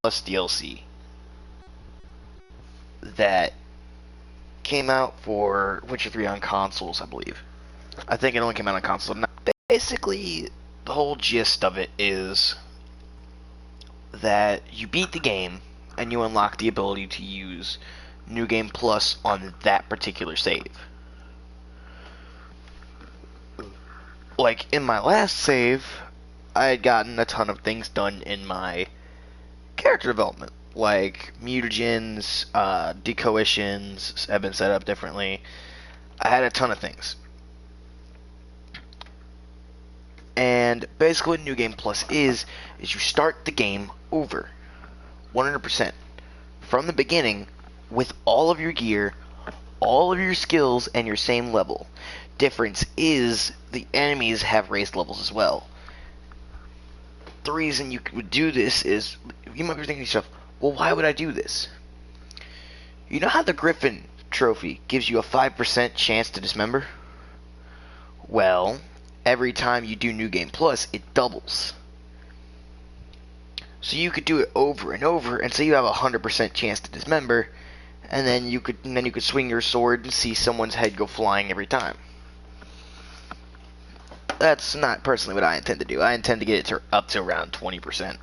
Plus DLC that came out for Witcher 3 on consoles, I believe. I think it only came out on consoles. Basically, the whole gist of it is that you beat the game and you unlock the ability to use New Game Plus on that particular save. Like in my last save, I had gotten a ton of things done in my character development, like mutagens, decoitions have been set up differently. I had a ton of things. And basically what New Game Plus is you start the game over 100% from the beginning with all of your gear, all of your skills, and your same level. Difference is the enemies have raised levels as well. The reason you would do this is, you might be thinking to yourself, well, why would I do this? You know how the Griffin trophy gives you a 5% chance to dismember? Well, every time you do New Game Plus, it doubles. So you could do it over and over, and say you have a 100% chance to dismember, and then you could swing your sword and see someone's head go flying every time. That's not personally what I intend to do. I intend to get it up to around 20%,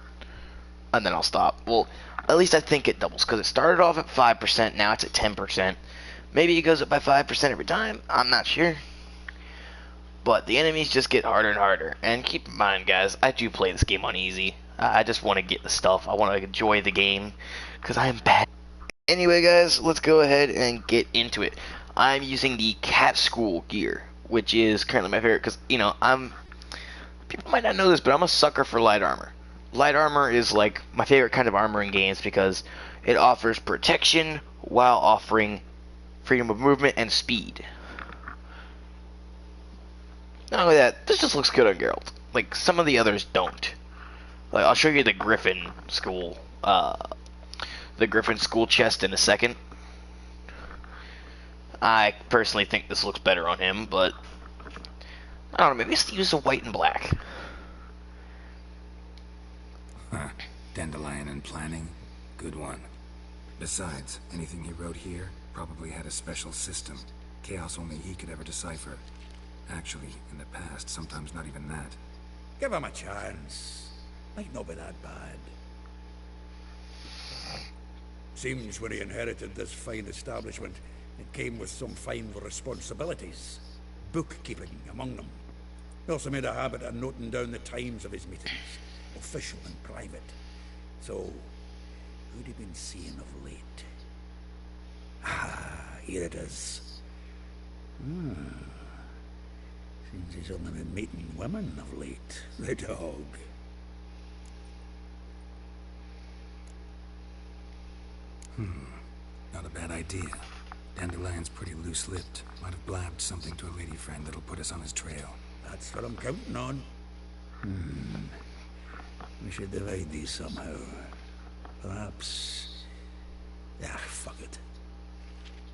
and then I'll stop. Well, at least I think it doubles, because it started off at 5%, now it's at 10%. Maybe it goes up by 5% every time, I'm not sure. But the enemies just get harder and harder. And keep in mind, guys, I do play this game on easy. I just want to get the stuff. I want to enjoy the game, because I am bad. Anyway, guys, let's go ahead and get into it. I'm using the Cat School gear, which is currently my favorite, because, you know, people might not know this, but I'm a sucker for light armor. Light armor is, like, my favorite kind of armor in games, because it offers protection while offering freedom of movement and speed. Not only that, this just looks good on Geralt. Like, some of the others don't. Like, I'll show you the Griffin School, chest in a second. I personally think this looks better on him, but I don't know, maybe just use the white and black. Huh. Dandelion and planning? Good one. Besides, anything he wrote here probably had a special system. Chaos only he could ever decipher. Actually, in the past, sometimes not even that. Give him a chance. Might not be that bad. Seems when he inherited this fine establishment, it came with some fine responsibilities. Bookkeeping among them. He also made a habit of noting down the times of his meetings, official and private. So, who'd he been seeing of late? Ah, here it is. Seems he's only been meeting women of late, the dog. Not a bad idea. Dandelion's pretty loose-lipped. Might have blabbed something to a lady friend that'll put us on his trail. That's what I'm counting on. We should divide these somehow. Perhaps... Ah, fuck it.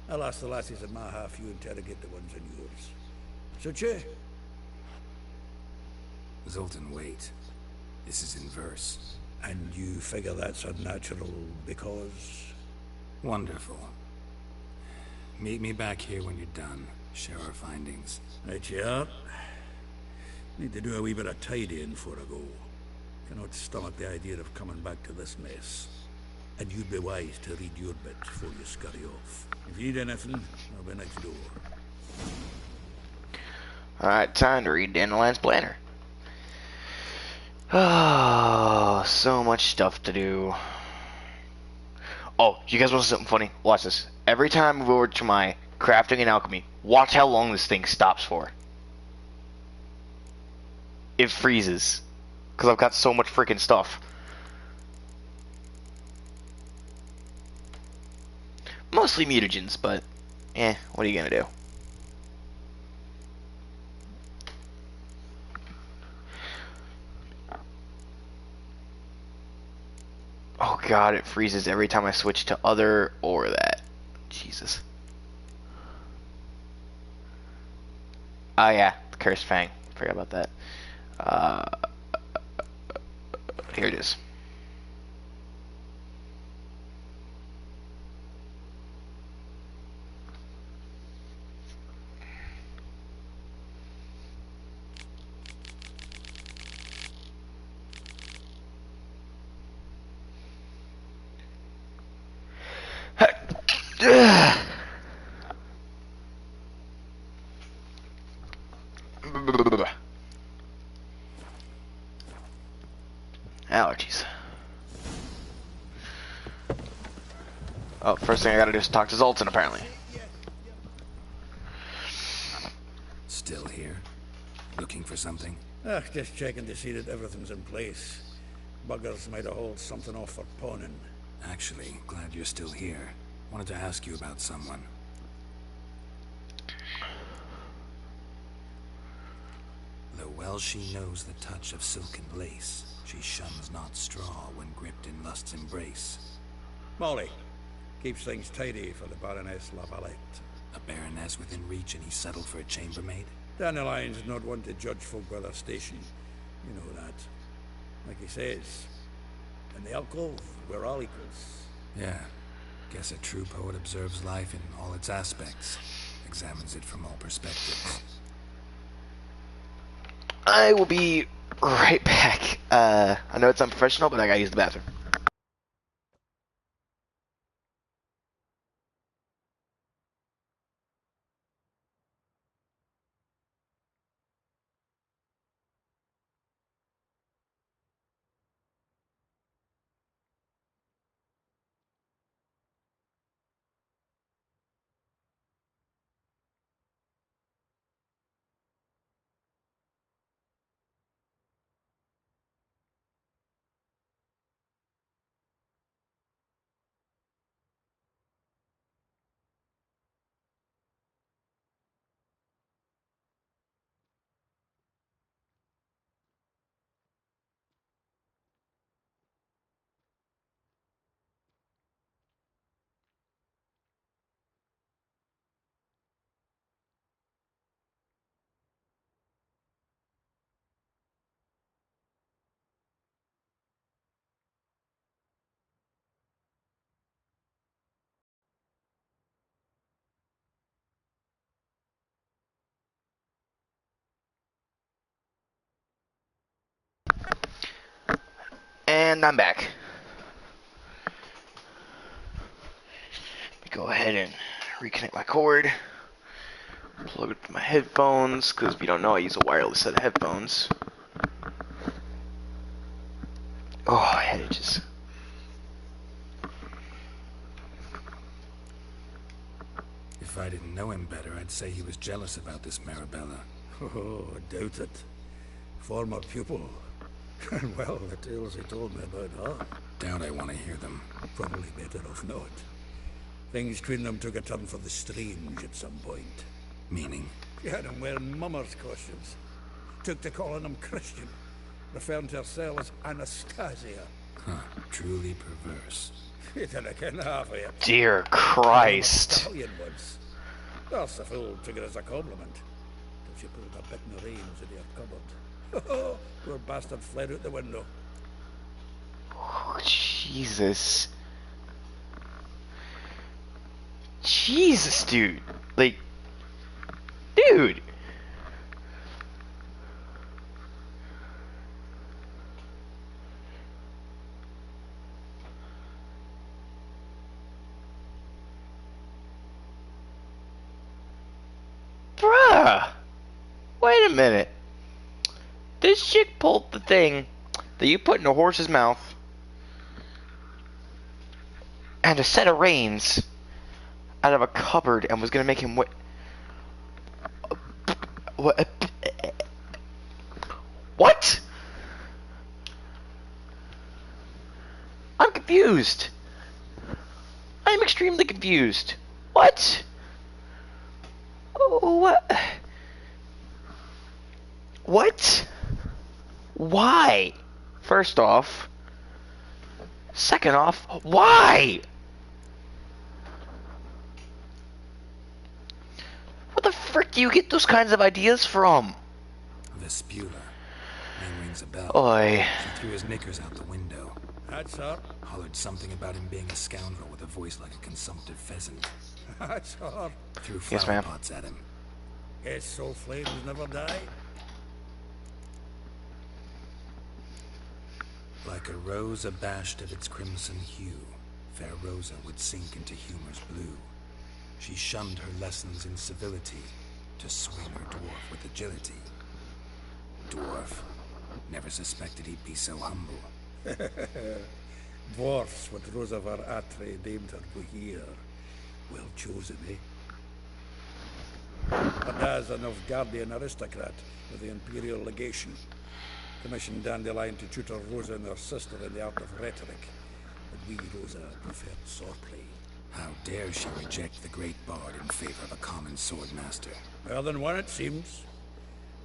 I'll ask the lassies in my half, you interrogate the ones in yours. Suche? Zoltan, wait. This is in verse. And you figure that's unnatural because... Wonderful. Meet me back here when you're done. Share our findings. Right, yeah. Need to do a wee bit of tidying before I go. Cannot stomach the idea of coming back to this mess. And you'd be wise to read your bit before you scurry off. If you need anything, I'll be next door. Alright, time to read Dandelion's planner. Oh, so much stuff to do. Oh, you guys want something funny? Watch this. Every time I move over to my crafting and alchemy, watch how long this thing stops for. It freezes. Because I've got so much freaking stuff. Mostly mutagens, but what are you gonna do? Oh god, it freezes every time I switch to other or that. Jesus. Oh yeah, the Cursed Fang. Forgot about that. Here it is. Allergies. Oh, first thing I gotta do is talk to Zoltan, apparently. Still here? Looking for something? Just checking to see that everything's in place. Buggers might have hauled something off for pawning. Actually, glad you're still here. Wanted to ask you about someone. Though well she knows the touch of silken lace, she shuns not straw when gripped in lust's embrace. Molly keeps things tidy for the Baroness Lavalette. A baroness within reach and he settled for a chambermaid? Dandelion's not one to judge folk by their station. You know that. Like he says, in the alcove, we're all equals. Yeah. Guess a true poet observes life in all its aspects. Examines it from all perspectives. I will be right back. I know it's unprofessional, but I gotta use the bathroom. And I'm back. Let me go ahead and reconnect my cord. Plug it to my headphones, because if you don't know, I use a wireless set of headphones. Oh, head itches. If I didn't know him better, I'd say he was jealous about this Marabella. Oh, I doubt it. Former pupil. And well, the tales he told me about her. Doubt I want to hear them. Probably better off not. Things between them took a turn for the strange at some point. Meaning? She had him wearing mummers' costumes. Took to calling him Christian. Referring to herself as Anastasia. Huh. Truly perverse. You didn't get half of it. Dear Christ. Stallion once. That's the fool took it as a compliment. Till she pulled a bit in the reins into your cupboard. Poor bastard fled out the window. Oh, Jesus. Jesus, dude. Like, dude. Bruh. Wait a minute. This chick pulled the thing that you put in a horse's mouth and a set of reins out of a cupboard and was gonna make him what? What? I'm confused. I'm extremely confused. What? Oh, what? What? Why? First off. Second off, why? Where the frick do you get those kinds of ideas from? Vespula. Name rings a bell. Oi. She threw his knickers out the window. That's her. Hollered something about him being a scoundrel with a voice like a consumptive pheasant. That's her. Threw Yes, flower ma'am. pots at him. Guess soul flames never die. Like a rose abashed of its crimson hue, fair Rosa would sink into humor's blue. She shunned her lessons in civility to swing her dwarf with agility. Dwarf. Never suspected he'd be so humble. Dwarfs, what Rosavar Atre named her Buhir. Well chosen, eh? Hada's a Nilfgaardian aristocrat with the Imperial Legation. Commissioned Dandelion to tutor Rosa and her sister in the art of rhetoric. But we, Rosa, preferred swordplay. How dare she reject the great bard in favor of a common swordmaster? Well, than one, it seems.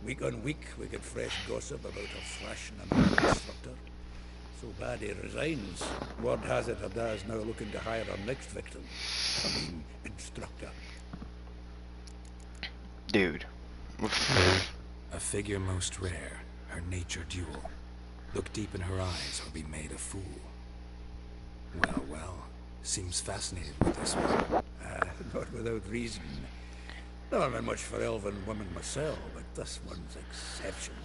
Week on week, we get fresh gossip about her flashing another instructor. So bad he resigns. Word has it Hada is now looking to hire her next victim. I mean, instructor. Dude. A figure most rare, her nature dual. Look deep in her eyes or be made a fool. Well, well, seems fascinated with this one. Not without reason. Never been much for elven women myself, but this one's exceptional.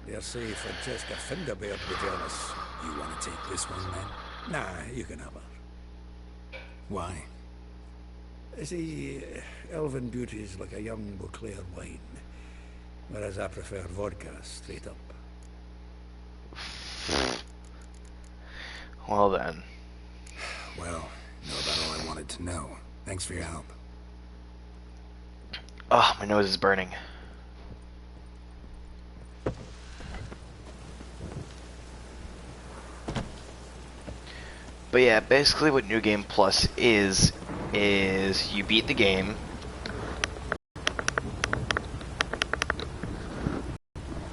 Dare say Francesca Finderbeard be jealous. You want to take this one, then? Nah, you can have her. Why? See, elven beauty is like a young Beauclair wine, whereas I prefer vodka straight up. Well then. Well, know about all I wanted to know. Thanks for your help. Oh, my nose is burning. But yeah, basically what New Game Plus is you beat the game.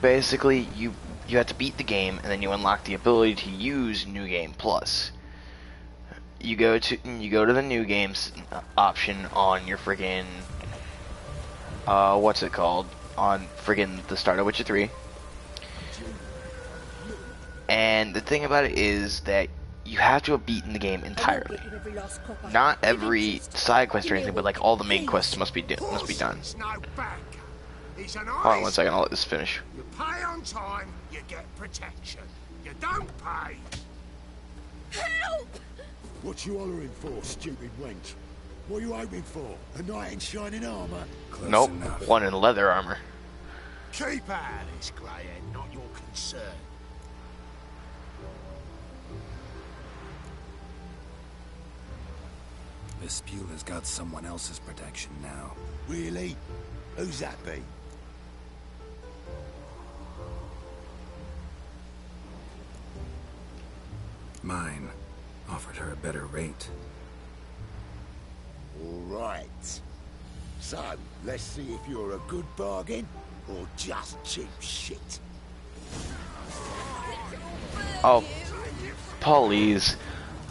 Basically, you have to beat the game, and then you unlock the ability to use New Game Plus. You go to the New Games option on your friggin' what's it called? On friggin' the start of Witcher 3. And the thing about it is that you have to have beaten the game entirely. Not every side quest or anything, but like all the main quests must be done. Hold on 1 second, I'll let this finish. You pay on time, you get protection. You don't pay. Help! What you hollering for, stupid wench? What are you hoping for? A knight in shining armor? Close Nope, enough. one in leather armor. Keep out of this, Greyhead, not your concern. Vespula's got someone else's protection now. Really? Who's that be? Mine offered her a better rate. All right. So, let's see if you're a good bargain or just cheap shit. Oh, please.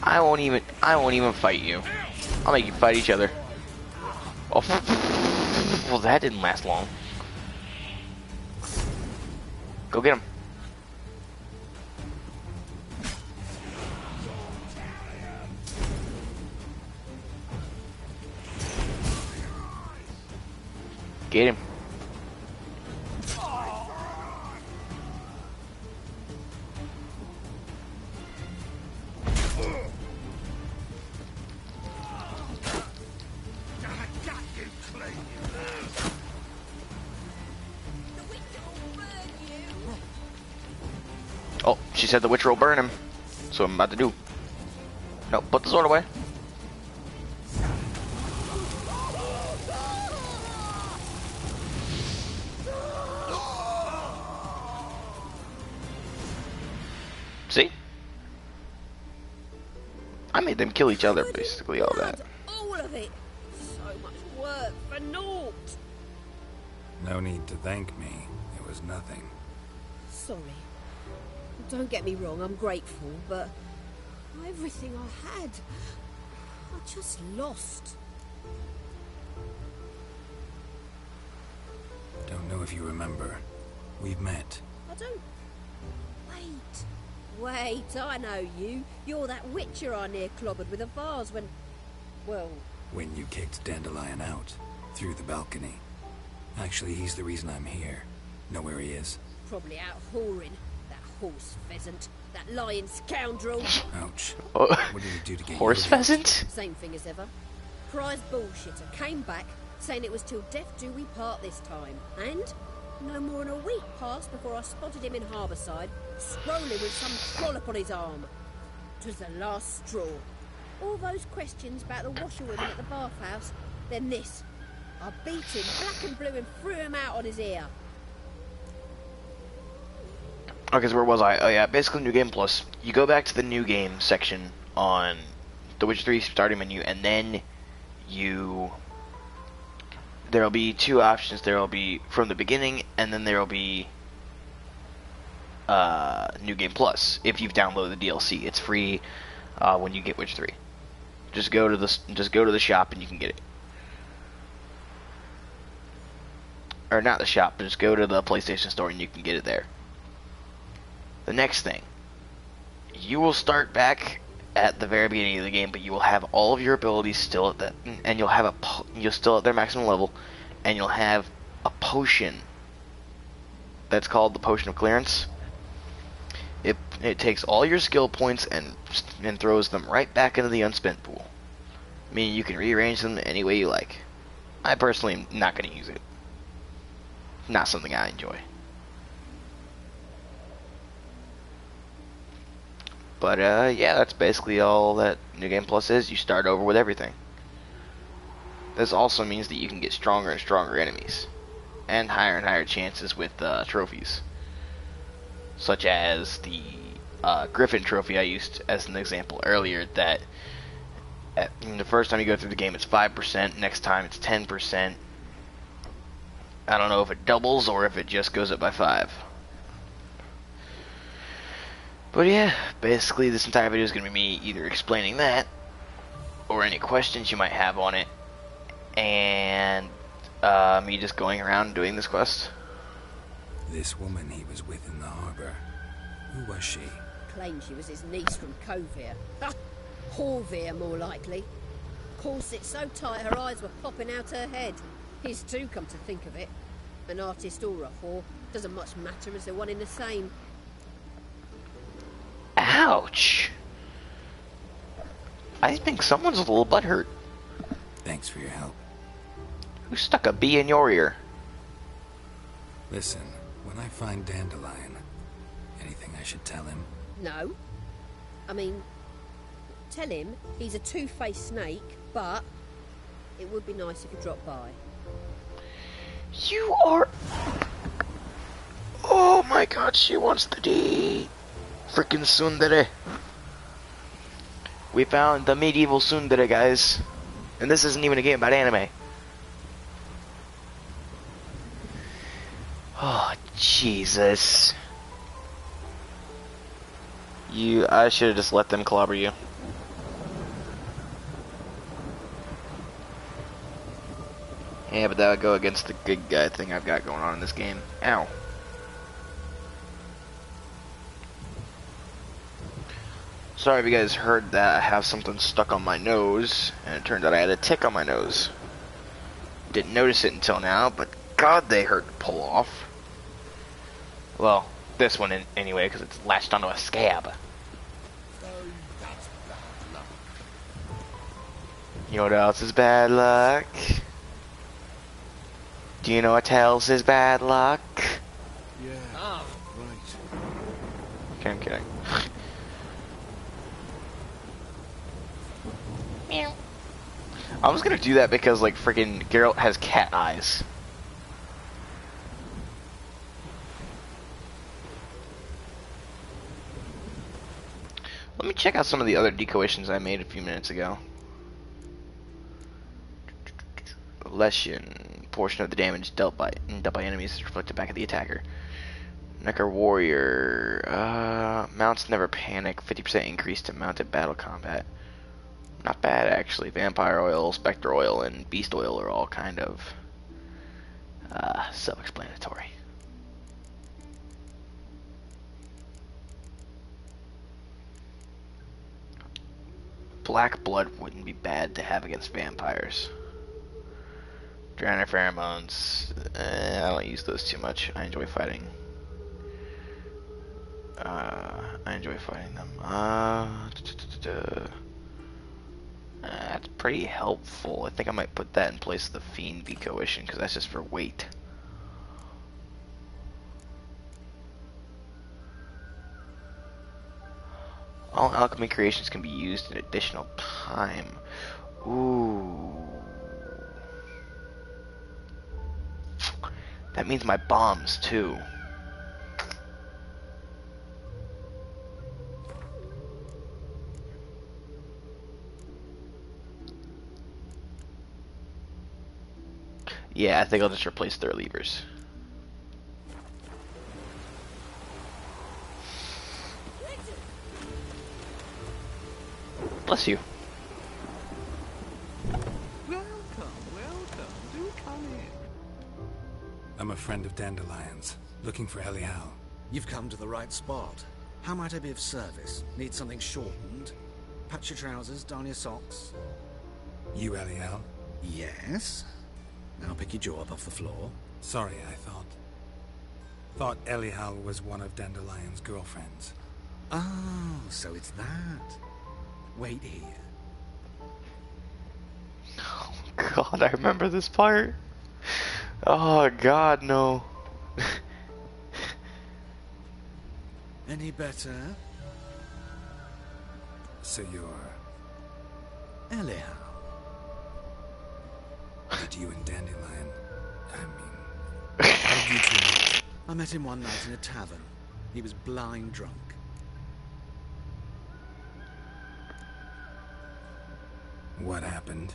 I won't even fight you. I'll make you fight each other. Oh, well, that didn't last long. Go get him. Get him. Oh, she said the Witcher will burn him. So I'm about to do. No, put the sword away. See? I made them kill each other, basically, all that. All of it. So much work for naught. No need to thank me. It was nothing. Sorry. Don't get me wrong, I'm grateful, but everything I had, I just lost. Don't know if you remember. We've met. I don't... Wait, I know you. You're that witcher I near clobbered with a vase when... Well... When you kicked Dandelion out. Through the balcony. Actually, he's the reason I'm here. Know where he is? Probably out whoring. That horse pheasant. That lying scoundrel. Ouch. Oh, What did he do to get horse you? pheasant? Same thing as ever. prize bullshitter came back saying it was till death do we part this time. And no more than a week passed before I spotted him in Harbourside, strolling with some trollop on his arm. 'Twas the last straw. All those questions about the washerwomen at the bathhouse, then this. I beat him black and blue and threw him out on his ear. Okay, so where was I? Oh yeah, basically New Game Plus. You go back to the New Game section on the Witcher 3 starting menu, and then there'll be two options. There'll be from the beginning, and then there'll be New Game Plus. If you've downloaded the DLC, it's free when you get Witcher 3. Just go to the shop and you can get it. Or not the shop, but just go to the PlayStation Store and you can get it there. The next thing, you will start back at the very beginning of the game, but you will have all of your abilities still at that, and you'll still at their maximum level, and you'll have a potion that's called the Potion of Clearance. It takes all your skill points and throws them right back into the unspent pool. Meaning you can rearrange them any way you like. I personally am not going to use it. Not something I enjoy. But yeah, that's basically all that New Game Plus is. You start over with everything. This also means that you can get stronger and stronger enemies, and higher chances with trophies, such as the Griffin trophy I used as an example earlier. That the first time you go through the game, it's 5%. Next time, it's 10%. I don't know if it doubles or if it just goes up by 5. But yeah, basically this entire video is going to be me either explaining that, or any questions you might have on it, and me just going around doing this quest. This woman he was with in the harbor, who was she? Claimed she was his niece from Kovir. Ha! Horvir, more likely. Corset so tight her eyes were popping out her head. His too, come to think of it. An artist or a whore, doesn't much matter as they're one in the same. Ouch! I think someone's a little butthurt. Thanks for your help. Who stuck a bee in your ear? Listen, when I find Dandelion, anything I should tell him? No. I mean, tell him he's a two-faced snake, but it would be nice if you dropped by. You are... Oh my god, she wants the D. Freaking Tsundere. We found the medieval Tsundere, guys. And this isn't even a game about anime. Oh, Jesus. I should have just let them clobber you. Yeah, but that would go against the good guy thing I've got going on in this game. Ow. Sorry if you guys heard that. I have something stuck on my nose, and it turned out I had a tick on my nose. Didn't notice it until now, but God, they hurt to pull off. Well, this one anyway, because it's latched onto a scab. You know what else is bad luck? Do you know what else is bad luck? Yeah. Oh, right. Okay, I'm kidding. Meow. I was gonna do that because, like, freaking Geralt has cat eyes. Let me check out some of the other decorations I made a few minutes ago. Leshen. Portion of the damage dealt by enemies is reflected back at the attacker. Necker Warrior. Mounts never panic. 50% increase to mounted battle combat. Not bad, actually. Vampire Oil, Spectre Oil, and Beast Oil are all kind of self-explanatory. Black Blood wouldn't be bad to have against vampires. Drowner Pheromones, I don't use those too much. I enjoy fighting. them. That's pretty helpful. I think I might put that in place of the Fiend V Coalition, because that's just for weight. All alchemy creations can be used in additional time. Ooh. That means my bombs, too. Yeah, I think I'll just replace their levers. Bless you. Welcome, welcome. Do come in. I'm a friend of Dandelion's, looking for Elial. You've come to the right spot. How might I be of service? Need something shortened? Patch your trousers, darn your socks. You Elial? Yes? Now pick your jaw up off the floor. Sorry, I thought Elial was one of Dandelion's girlfriends. Oh, so it's that. Wait here. Oh God, I remember this part. Oh God, no. Any better? So you're... Elial. Did you and Dandelion... how did you two meet? I met him one night in a tavern. He was blind drunk. What happened?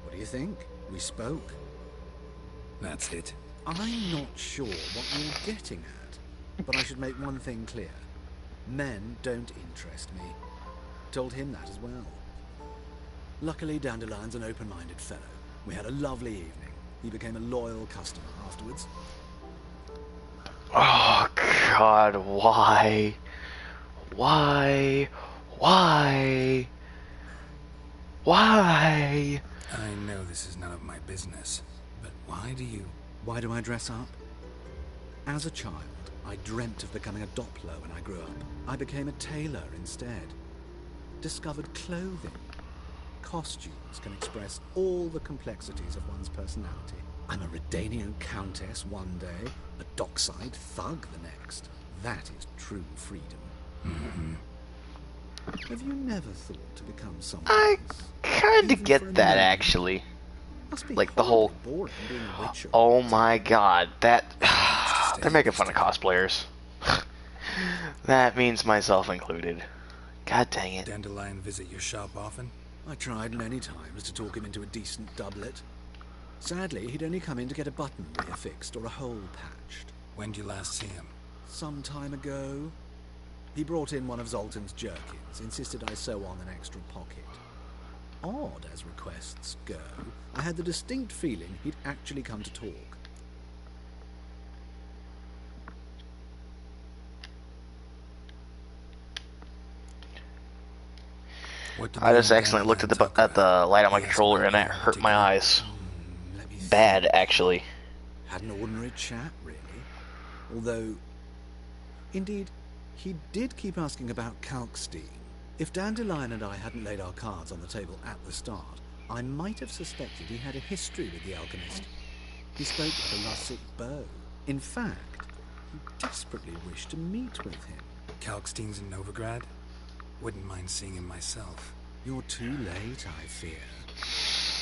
What do you think? We spoke. That's it. I'm not sure what you're getting at, but I should make one thing clear. Men don't interest me. Told him that as well. Luckily, Dandelion's an open-minded fellow. We had a lovely evening. He became a loyal customer afterwards. Oh God, why? Why? Why? Why? I know this is none of my business, but why do you... Why do I dress up? As a child, I dreamt of becoming a Doppler when I grew up. I became a tailor instead. Discovered clothing. Costumes can express all the complexities of one's personality. I'm a Redanian countess one day, a dockside thug the next. That is true freedom. Mm-hmm. Have you never thought to become someone I else? kinda Even for get a that moment? actually. Must be Like the whole... horribly boring being a witcher. Oh my God, that... They're making fun of cosplayers. That means myself included. God dang it. Dandelion visit your shop often? I tried many times to talk him into a decent doublet. Sadly, he'd only come in to get a button reaffixed or a hole patched. When did you last see him? Some time ago, he brought in one of Zoltan's jerkins, insisted I sew on an extra pocket. Odd as requests go, I had the distinct feeling he'd actually come to talk. What did I you just and accidentally looked at the Dandelion talk about? light on my Yes, controller and that in hurt my particular. eyes. Let me Bad, think. actually. Had an ordinary chat, really. Although, indeed, he did keep asking about Kalkstein. If Dandelion and I hadn't laid our cards on the table at the start, I might have suspected he had a history with the alchemist. He spoke like a lovesick beau. In fact, he desperately wished to meet with him. Kalkstein's in Novigrad? Wouldn't mind seeing him myself. You're too late, I fear.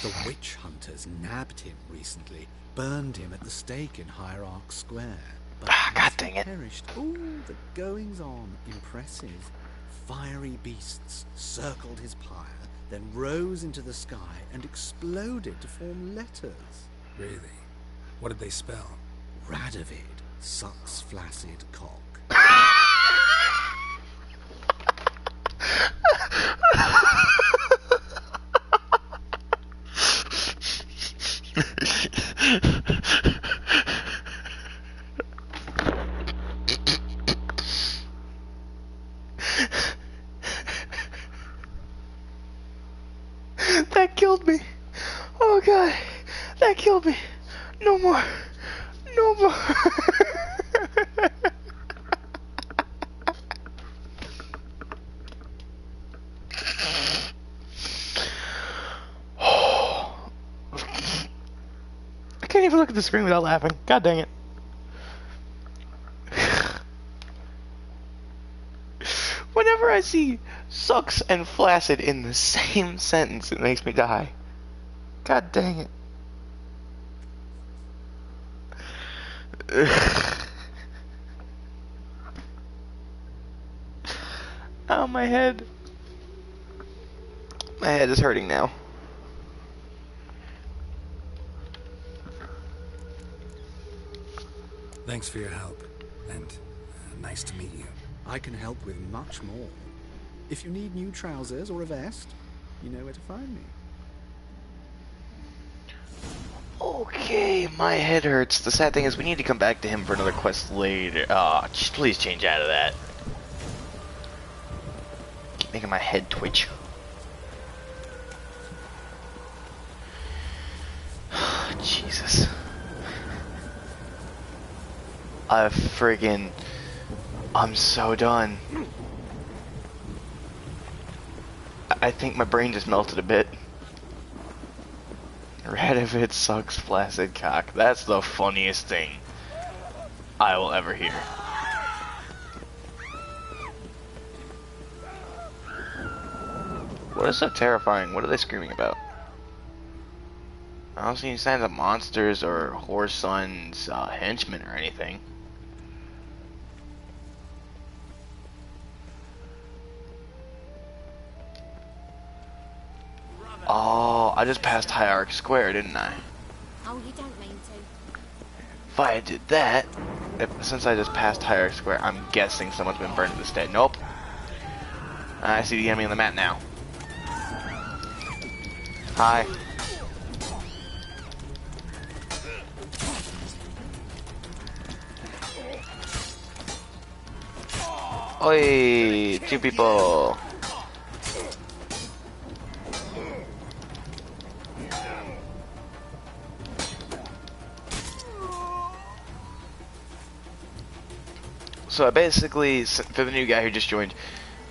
The witch hunters nabbed him recently, burned him at the stake in Hierarch Square. But God he's dang it. perished. Ooh, the goings-on. Impressive. Fiery beasts circled his pyre, then rose into the sky and exploded to form letters. Really? What did they spell? Radovid sucks flaccid cock. That killed me. Oh God, that killed me. No more. No more. even look at the screen without laughing. God dang it. Whenever I see sucks and flaccid in the same sentence, it makes me die. God dang it. Ow, my head. My head is hurting now. Thanks for your help, and nice to meet you. I can help with much more. If you need new trousers or a vest, you know where to find me. Okay, my head hurts. The sad thing is we need to come back to him for another quest later. Just please change out of that. Keep making my head twitch. Jesus. I'm so done. I think my brain just melted a bit. Radovid sucks flaccid cock. That's the funniest thing I will ever hear. What is so terrifying? What are they screaming about? I don't see any signs of monsters or Whoreson's henchmen or anything. Oh, I just passed Hierarch Square, didn't I? Oh, you don't mean to. If I did that, since I just passed Hierarch Square, I'm guessing someone's been burned to the state. Nope. I see the enemy on the map now. Hi. Oi, 2 people. So I basically, for the new guy who just joined,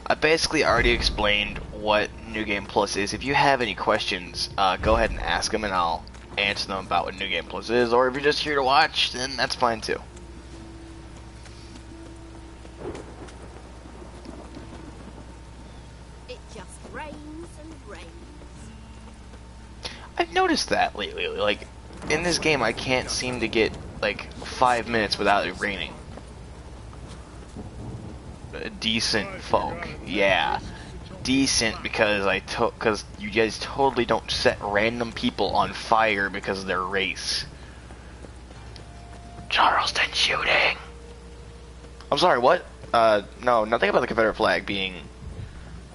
I basically already explained what New Game Plus is. If you have any questions, go ahead and ask them and I'll answer them about what New Game Plus is, or if you're just here to watch, then that's fine too. It just rains and rains. I've noticed that lately, like, in this game I can't seem to get, like, 5 minutes without it raining. Decent folk, yeah. Decent because you guys totally don't set random people on fire because of their race. Charleston shooting! I'm sorry, what? No, nothing about the Confederate flag being,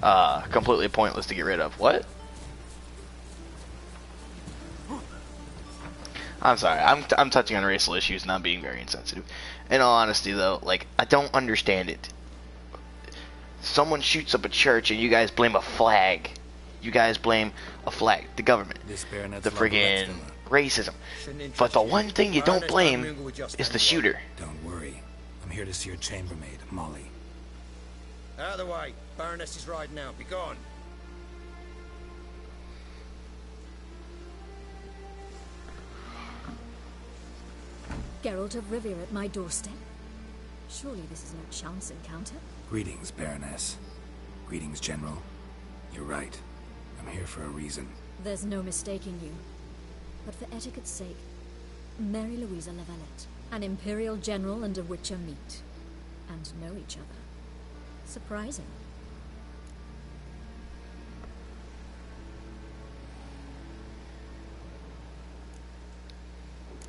completely pointless to get rid of. What? I'm sorry, I'm touching on racial issues and I'm being very insensitive. In all honesty though, like, I don't understand it. Someone shoots up a church and you guys blame a flag. You guys blame a flag, the government, the friggin' racism. But the one thing you don't blame is the shooter. Don't worry. I'm here to see your chambermaid, Molly. Out of the way. Baroness is riding out. Be gone. Geralt of Rivia at my doorstep? Surely this is no chance encounter? Greetings, Baroness. Greetings, General. You're right. I'm here for a reason. There's no mistaking you. But for etiquette's sake, Mary Louisa Lavalette, an Imperial General and a Witcher meet. And know each other. Surprising.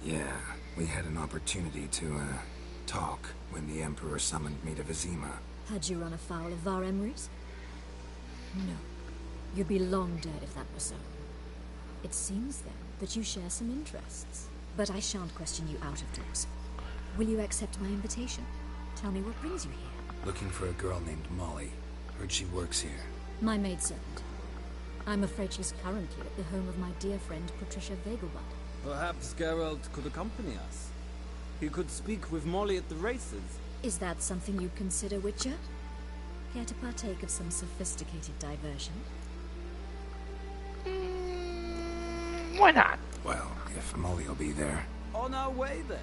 Yeah, we had an opportunity to, talk when the Emperor summoned me to Vizima. Had you run afoul of Var Emrys? No. You'd be long dead if that were so. It seems, then, that you share some interests. But I shan't question you out of doors. Will you accept my invitation? Tell me what brings you here. Looking for a girl named Molly. Heard she works here. My maidservant. I'm afraid she's currently at the home of my dear friend Patricia Vegelbud. Perhaps Geralt could accompany us. He could speak with Molly at the races. Is that something you'd consider, Witcher? Care to partake of some sophisticated diversion? Why not? Well, if Molly will be there, On our way then.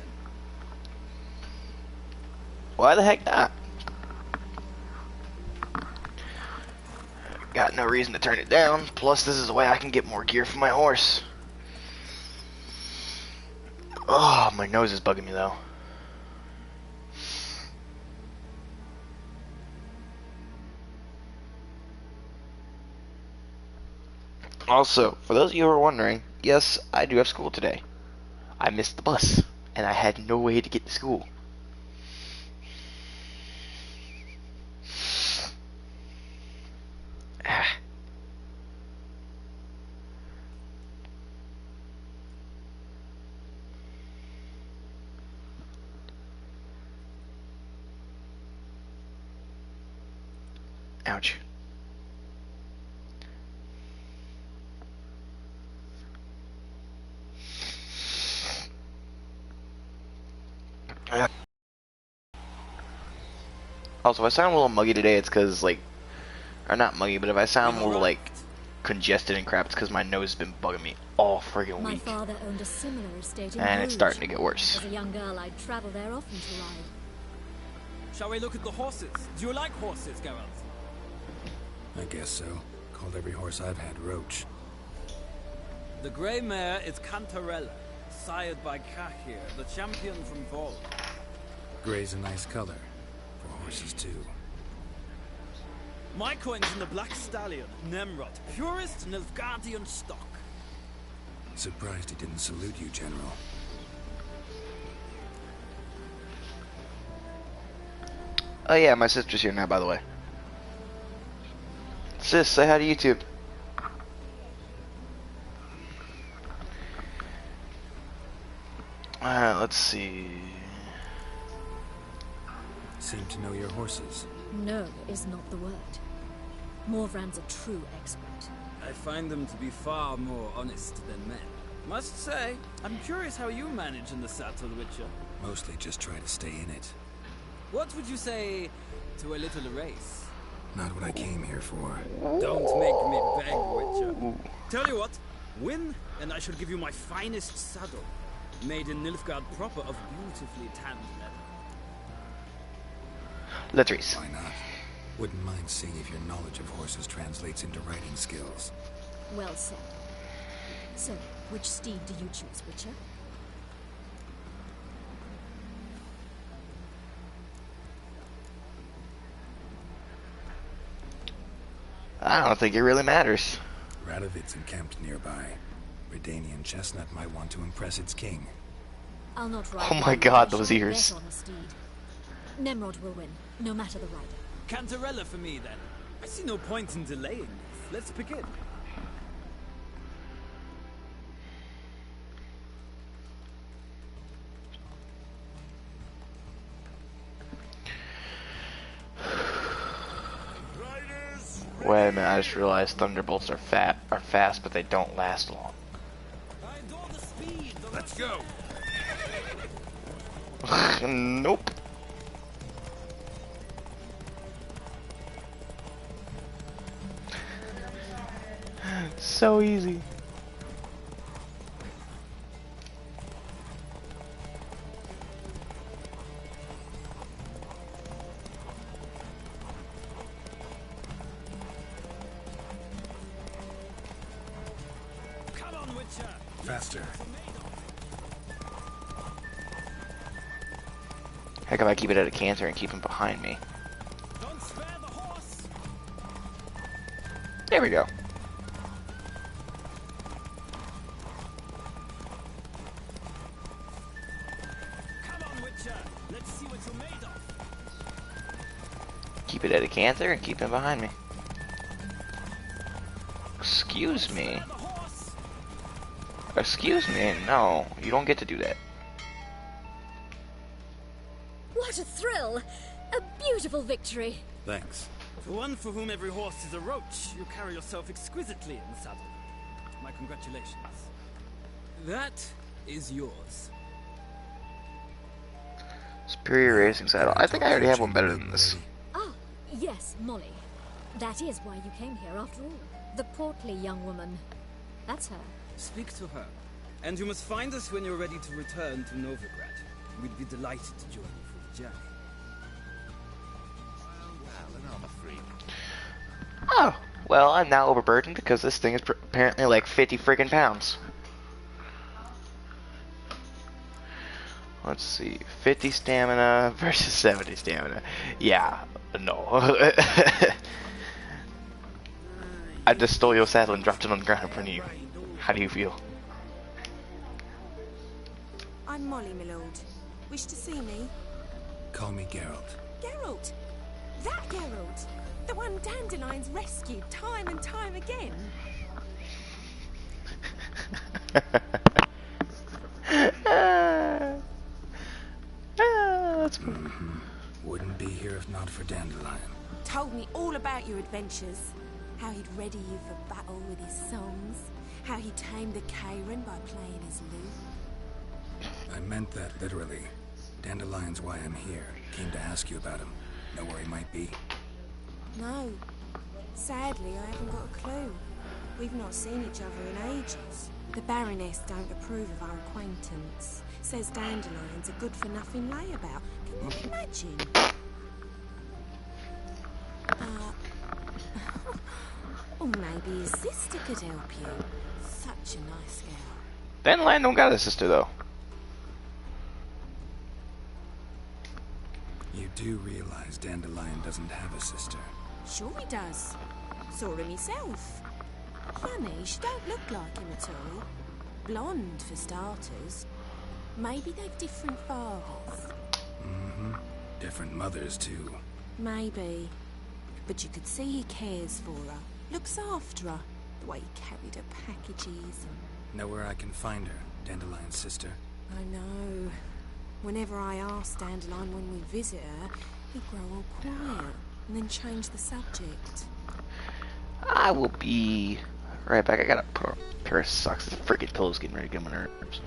Why the heck not? Got no reason to turn it down. Plus, this is the way I can get more gear for my horse. Oh, my nose is bugging me though. Also, for those of you who are wondering, yes, I do have school today. I missed the bus, and I had no way to get to school. Ouch. Also, if I sound a little muggy today, it's because, like, or not muggy, but if I sound a little, like, congested and crap, it's because my nose has been bugging me all friggin' My week. father owned a similar estate in And Bruges. it's starting to get worse. As a young girl, I'd travel there often to ride. Shall we look at the horses? Do you like horses, Geralt? I guess so. Called every horse I've had Roach. The grey mare is Cantarella, sired by Kahir, the champion from Vol. Gray's a nice color. For horses, too. My coin's in the Black Stallion, Nemrod, purest Nilfgaardian stock. Surprised he didn't salute you, General. Oh yeah, my sister's here now, by the way. Sis, say hi to YouTube. Let's see. Seem to know your horses. No is not the word. Morvran's a true expert. I find them to be far more honest than men. Must say, I'm curious how you manage in the saddle, Witcher. Mostly just try to stay in it. What would you say to a little race? Not what I came here for. Don't make me beg, Witcher. Tell you what, win, and I shall give you my finest saddle, made in Nilfgaard proper of beautifully tanned leather. Latrice. Why not? Wouldn't mind seeing if your knowledge of horses translates into riding skills. Well said. So, which steed do you choose, Witcher? I don't think it really matters. Radovid's encamped nearby. Redanian Chestnut might want to impress its king. I'll not ride. Oh my one, god, but I those shall ears. bet on a steed. Nemrod will win, no matter the rider. Cantarella for me, then. I see no point in delaying this. Let's begin. Wait a minute, I just realized thunderbolts are fast, but they don't last long. Let's go. Nope. So easy. Come on, Witcher. Faster. Heck if I keep it at a canter and keep him behind me. Don't spare the horse. There we go. Come on, Witcher. Let's see what you're made of. Keep it at a canter and keep him behind me. Excuse me. The horse. Excuse me. No, you don't get to do that. What a thrill! A beautiful victory! Thanks. For one for whom every horse is a roach, you carry yourself exquisitely in the saddle. My congratulations. That is yours. Superior racing saddle. I think I already have one better than this. Ah, yes, Molly. That is why you came here after all. The portly young woman. That's her. Speak to her. And you must find us when you're ready to return to Novigrad. We'd be delighted to join you for the journey. Oh, well, I'm now overburdened because this thing is apparently like 50 friggin' pounds. Let's see, 50 stamina versus 70 stamina. Yeah, no. I just stole your saddle and dropped it on the ground in front of you. How do you feel? I'm Molly, my lord. Wish to see me? Call me Geralt. Geralt! That Geralt! The one Dandelion's rescued time and time again. That's cool. Wouldn't be here if not for Dandelion. Told me all about your adventures. How he'd ready you for battle with his songs. How he tamed the Kayran by playing his lute. I meant that literally. Dandelion's why I'm here. Came to ask you about him. Know where he might be? No. Sadly, I haven't got a clue. We've not seen each other in ages. The Baroness don't approve of our acquaintance. Says Dandelion's a good-for-nothing layabout. Can you imagine? Or maybe his sister could help you. Such a nice girl. Dandelion don't got a sister, though. You do realize Dandelion doesn't have a sister. Sure he does. Saw him himself. Funny, she don't look like him at all. Blonde, for starters. Maybe they've different fathers. Different mothers, too. Maybe. But you could see he cares for her. Looks after her. The way he carried her packages and... Know where I can find her, Dandelion's sister? I know. Whenever I ask Dandelion when we visit her, he'd grow all quiet and then change the subject. I will be right back. I gotta put on a pair of socks. This freaking pillow's getting ready to get on my nerves.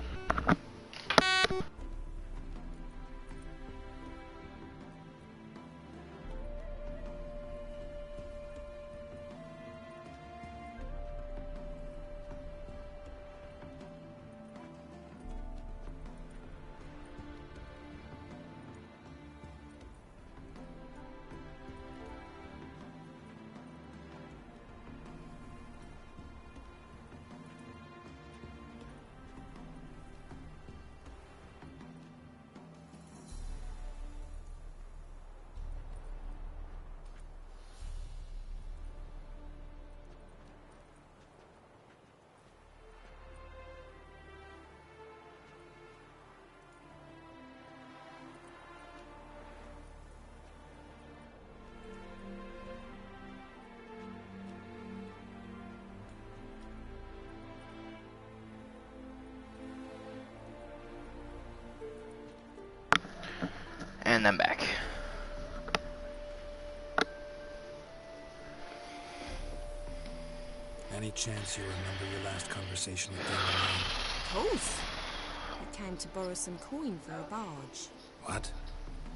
And I'm back. Any chance you remember your last conversation with Dandelion? Of course. He came to borrow some coin for a barge. What?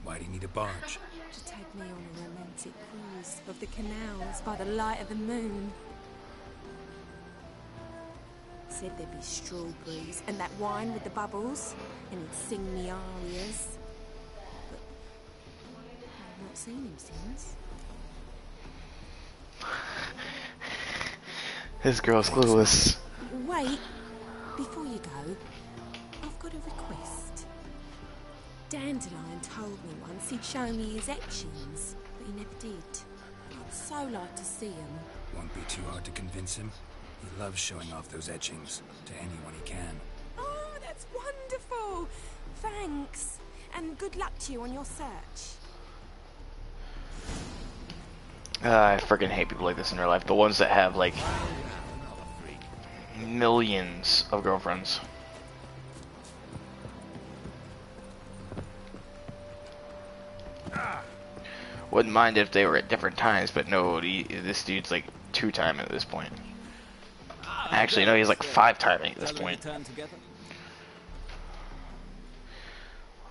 Why do you need a barge? To take me on a romantic cruise of the canals by the light of the moon. Said there'd be strawberries and that wine with the bubbles, and he'd sing me arias. But I've not seen him since. This girl's clueless. Wait, before you go, I've got a request. Dandelion told me once he'd show me his etchings, but he never did. I'd so like to see him. Won't be too hard to convince him. He loves showing off those etchings to anyone he can. Oh, that's wonderful! Thanks, and good luck to you on your search. I freaking hate people like this in real life. The ones that have, like, millions of girlfriends. Wouldn't mind if they were at different times, but no, this dude's like 2-timing at this point. Actually, no, he's like 5-timing at this point.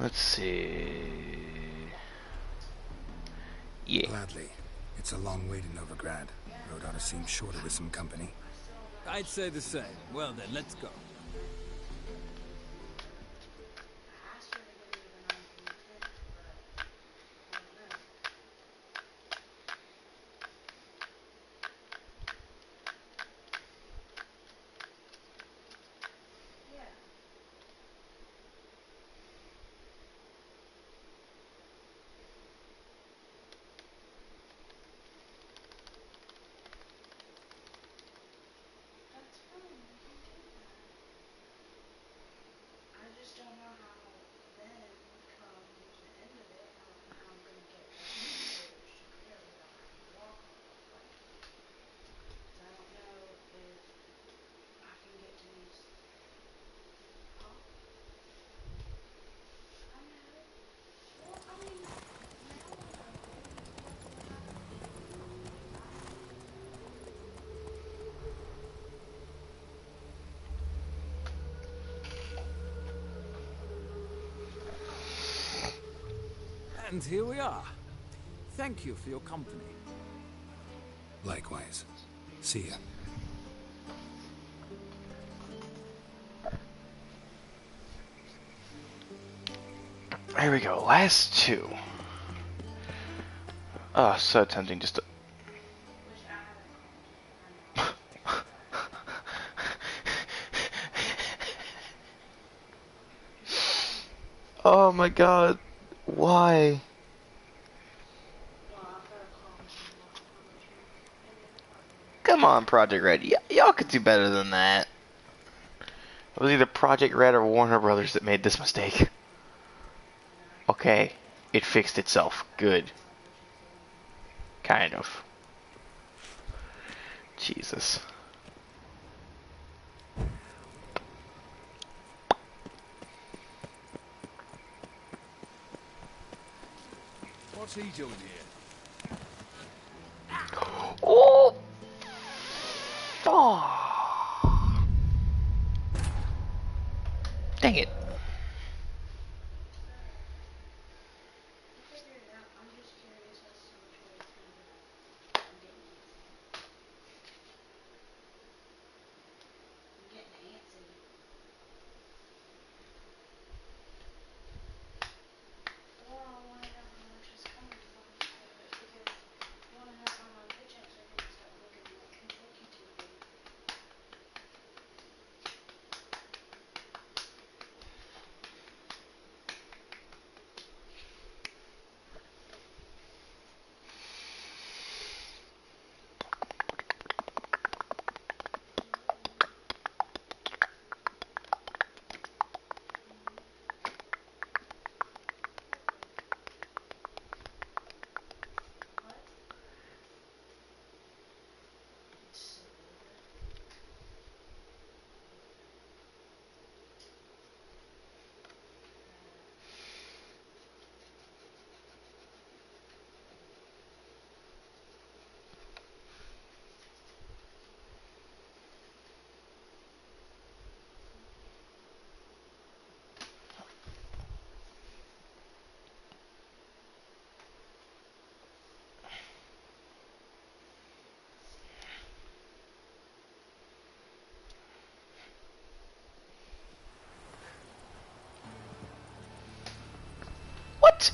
Let's see. Yeah. Gladly. It's a long way to Novigrad. Road ought to seem shorter with some company. I'd say the same. Well then, let's go. And here we are. Thank you for your company. Likewise. See ya. Here we go. Last two. Oh, so tempting just to... Oh my god. Why? Come on, Project Red. Y'all could do better than that. It was either Project Red or Warner Brothers that made this mistake. Okay, it fixed itself. Good. Kind of. Jesus. What's he doing here? Oh! Oh! Dang it. What?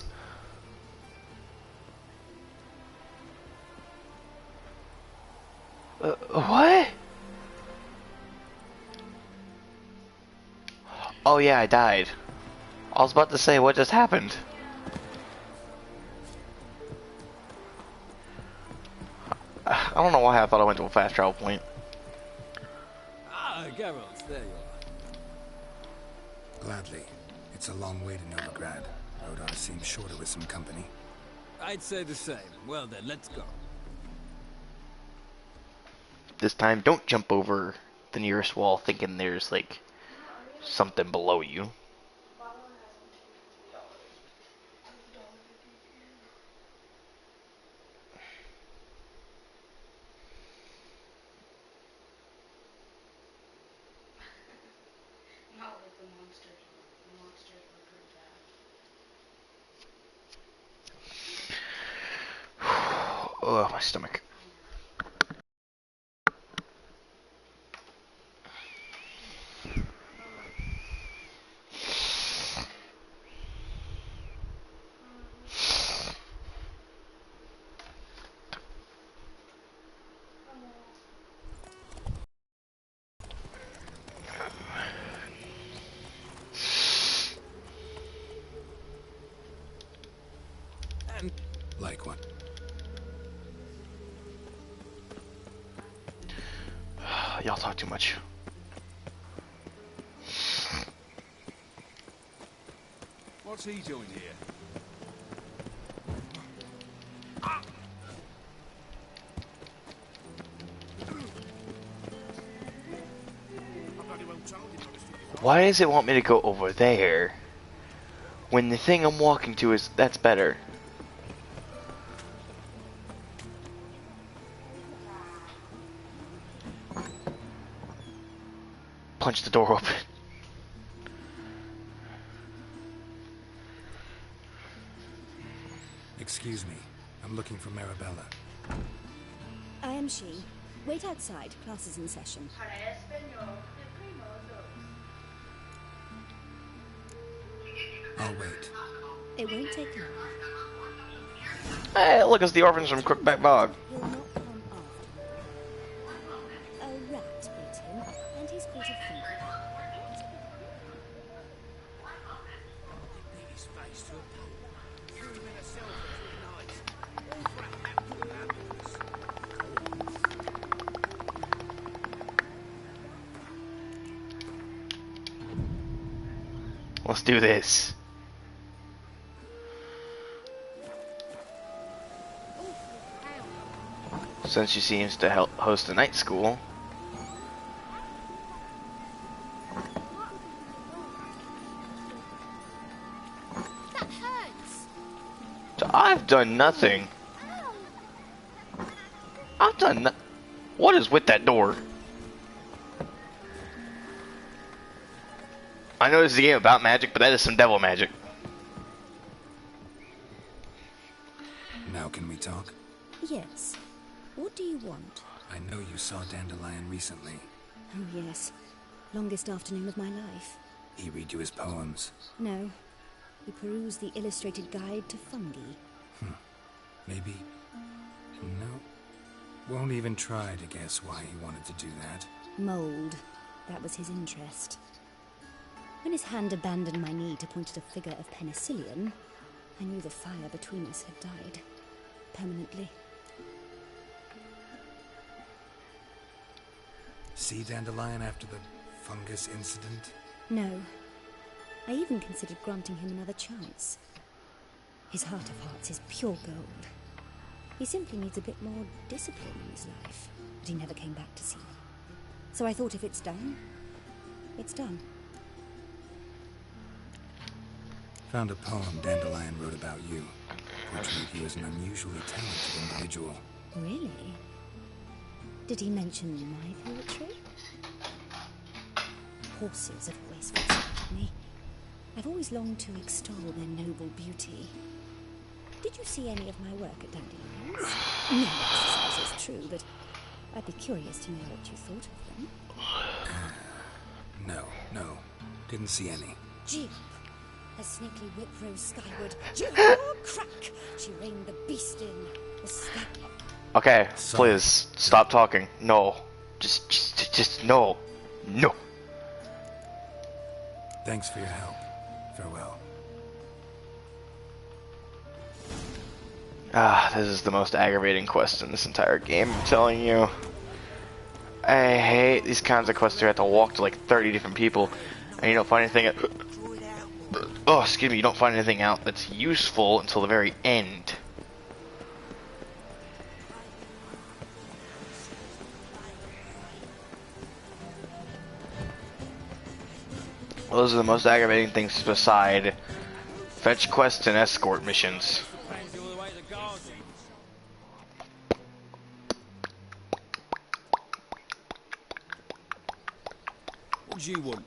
What? Oh yeah, I died. I was about to say, what just happened? I don't know why I thought I went to a fast travel point. Ah, Geralt, there you are. Gladly. It's a long way to Novigrad. Road ought to seem shorter with some company. I'd say the same. Well then, let's go. This time, don't jump over the nearest wall thinking there's, like, something below you. Oh, my stomach. Like one. Y'all talk too much. What's he doing here? Why does it want me to go over there when the thing I'm walking to is that's better? Punch the door open. Excuse me. I'm looking for Marabella. I am she. Wait outside. Class is in session. I'll wait. It won't take long. Hey, look, it's the orphans from Crookback Bog. He'll not come after. A rat bit him, and he's caught a thief. Let's do this. Since she seems to help host a night school. That hurts. So I've done nothing. I've done no- What is with that door? I know this is a game about magic, but that is some devil magic. Now can we talk? Yes. What do you want? I know you saw Dandelion recently. Oh, yes. Longest afternoon of my life. He read you his poems. No. He perused the illustrated guide to fungi. Maybe... No. Won't even try to guess why he wanted to do that. Mold. That was his interest. When his hand abandoned my knee to point at a figure of penicillium, I knew the fire between us had died. Permanently. See Dandelion after the fungus incident? No. I even considered granting him another chance. His heart of hearts is pure gold. He simply needs a bit more discipline in his life. But he never came back to see me. So I thought if it's done, it's done. Found a poem Dandelion wrote about you. Portrayed you as an unusually talented individual. Really? Did he mention my poetry? Horses have always fascinated me. I've always longed to extol their noble beauty. Did you see any of my work at Dandelions? No exercise is true, but I'd be curious to know what you thought of them. No. Didn't see any. Jib! A snaky whip rose skyward. Jib! Crack! She reined the beast in. The sky. Okay, please stop talking. No, just no, no. Thanks for your help. Farewell. This is the most aggravating quest in this entire game, I'm telling you. I hate these kinds of quests where you have to walk to like 30 different people and you don't find anything. Oh, excuse me, you don't find anything out that's useful until the very end. Those are the most aggravating things beside fetch quests and escort missions. What do you want?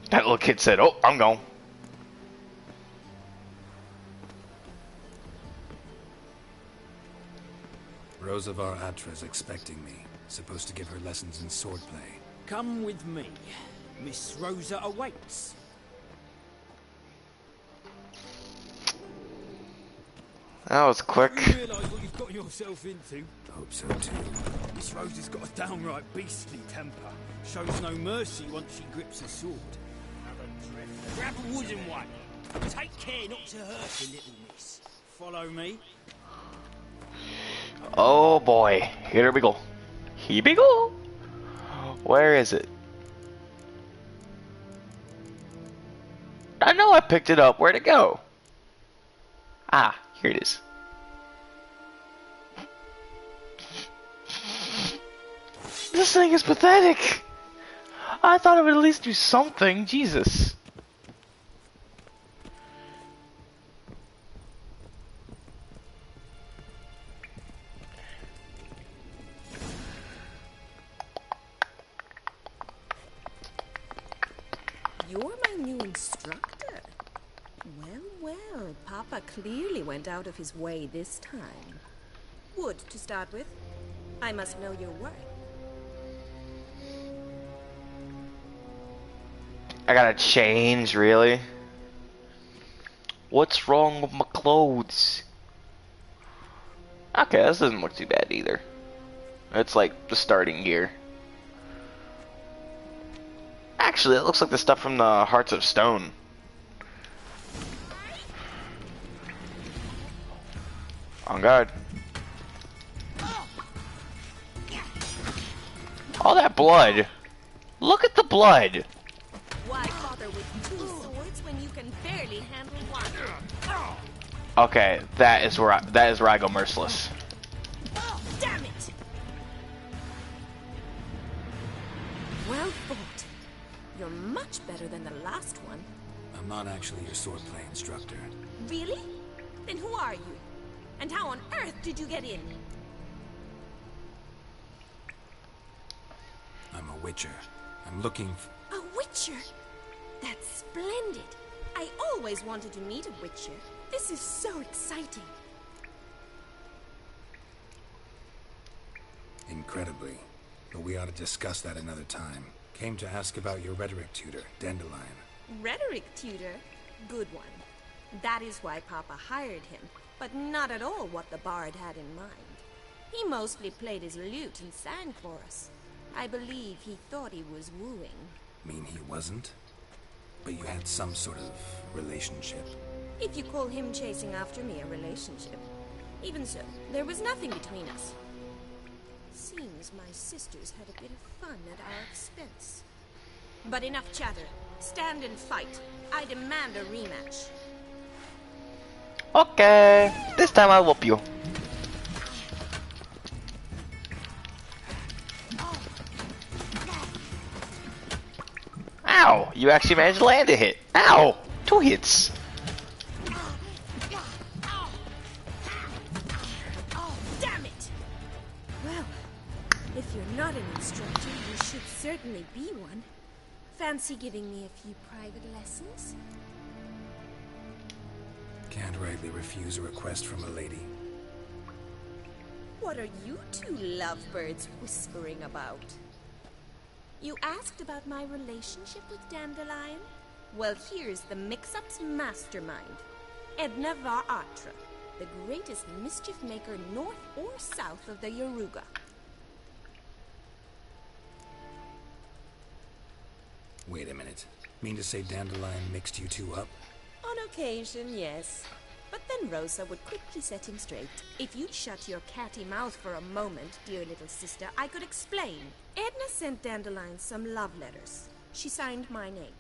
That little kid said, "Oh, I'm gone." Rosavar Atra's expecting me. Supposed to give her lessons in swordplay. Come with me. Miss Rosa awaits. That was quick. You realise what you've got yourself into? Hope so too. Miss Rosa's got a downright beastly temper. Shows no mercy once she grips a sword. Grab a wooden one. Take care not to hurt the little miss. Follow me. Oh boy, here we go. Here we go. Where is it? I know I picked it up. Where'd it go? Ah, here it is. This thing is pathetic. I thought it would at least do something. Jesus. instructor. Well, well, Papa clearly went out of his way this time. Wood, to start with. I must know your worth. I gotta change, really? What's wrong with my clothes? Okay, this doesn't look too bad either. It's like the starting gear. Actually, it looks like the stuff from the Hearts of Stone. On guard. All that blood. Look at the blood. Why bother with two swords when you can barely handle one? Okay, that is where I go merciless. Oh, damn it! Well fought. You're much better than the last one. I'm not actually your swordplay instructor. Really? Then who are you? And how on earth did you get in? I'm a witcher. I'm looking for... A witcher? That's splendid. I always wanted to meet a witcher. This is so exciting. Incredibly. But we ought to discuss that another time. Came to ask about your rhetoric tutor, Dandelion. Rhetoric tutor? Good one. That is why Papa hired him, but not at all what the bard had in mind. He mostly played his lute and sang for us. I believe he thought he was wooing. Mean he wasn't? But you had some sort of relationship. If you call him chasing after me a relationship. Even so, there was nothing between us. Seems my sisters had a bit of fun at our expense. But enough chatter. Stand and fight. I demand a rematch. Okay, this time I'll whoop you. Ow! You actually managed to land a hit. Ow! 2 hits. Oh, damn it! Well, if you're not an instructor, you should certainly be one. Fancy giving me a few private lessons? Can't rightly refuse a request from a lady. What are you two lovebirds whispering about? You asked about my relationship with Dandelion? Well, here's the mix-up's mastermind. Edna var Atra, the greatest mischief maker north or south of the Yaruga. Wait a minute. Mean to say Dandelion mixed you two up? On occasion, yes. But then Rosa would quickly set him straight. If you'd shut your catty mouth for a moment, dear little sister, I could explain. Edna sent Dandelion some love letters. She signed my name.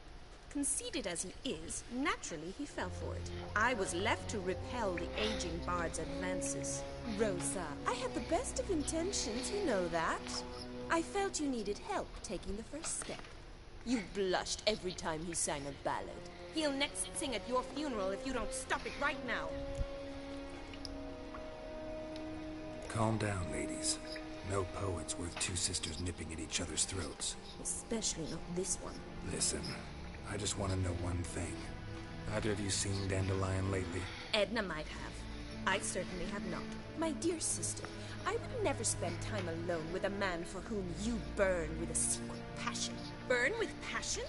Conceited as he is, naturally he fell for it. I was left to repel the aging bard's advances. Rosa, I had the best of intentions, you know that. I felt you needed help taking the first step. You blushed every time he sang a ballad. He'll next sing at your funeral if you don't stop it right now. Calm down, ladies. No poet's worth two sisters nipping at each other's throats. Especially not this one. Listen, I just want to know one thing. Either of you seen Dandelion lately? Edna might have. I certainly have not. My dear sister, I would never spend time alone with a man for whom you burn with a secret passion. Burn with passion?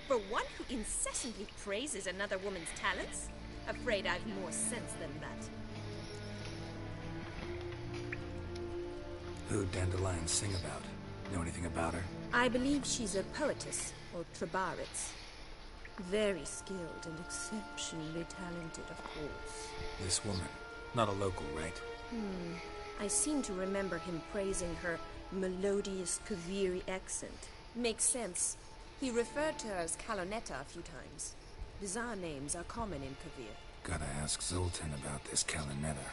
For one who incessantly praises another woman's talents? Afraid I've more sense than that. Who'd Dandelion sing about? Know anything about her? I believe she's a poetess, or Trebaritz. Very skilled and exceptionally talented, of course. This woman. Not a local, right? I seem to remember him praising her melodious Kaviri accent. Makes sense. He referred to her as Kalonetta a few times. Bizarre names are common in Kavir. Gotta ask Zoltan about this Kalonetta.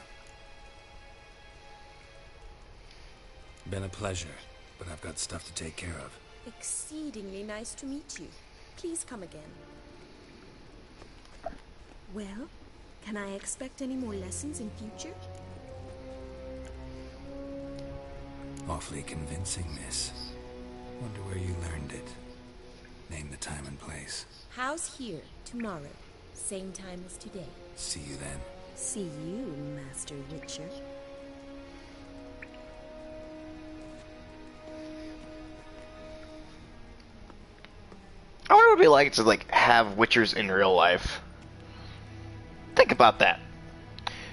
Been a pleasure, but I've got stuff to take care of. Exceedingly nice to meet you. Please come again. Well, can I expect any more lessons in future? Awfully convincing, miss. Wonder where you learned it. Name the time and place. House here, tomorrow. Same time as today. See you then. See you, Master Witcher. I wonder what it'd be like to like have witchers in real life. Think about that.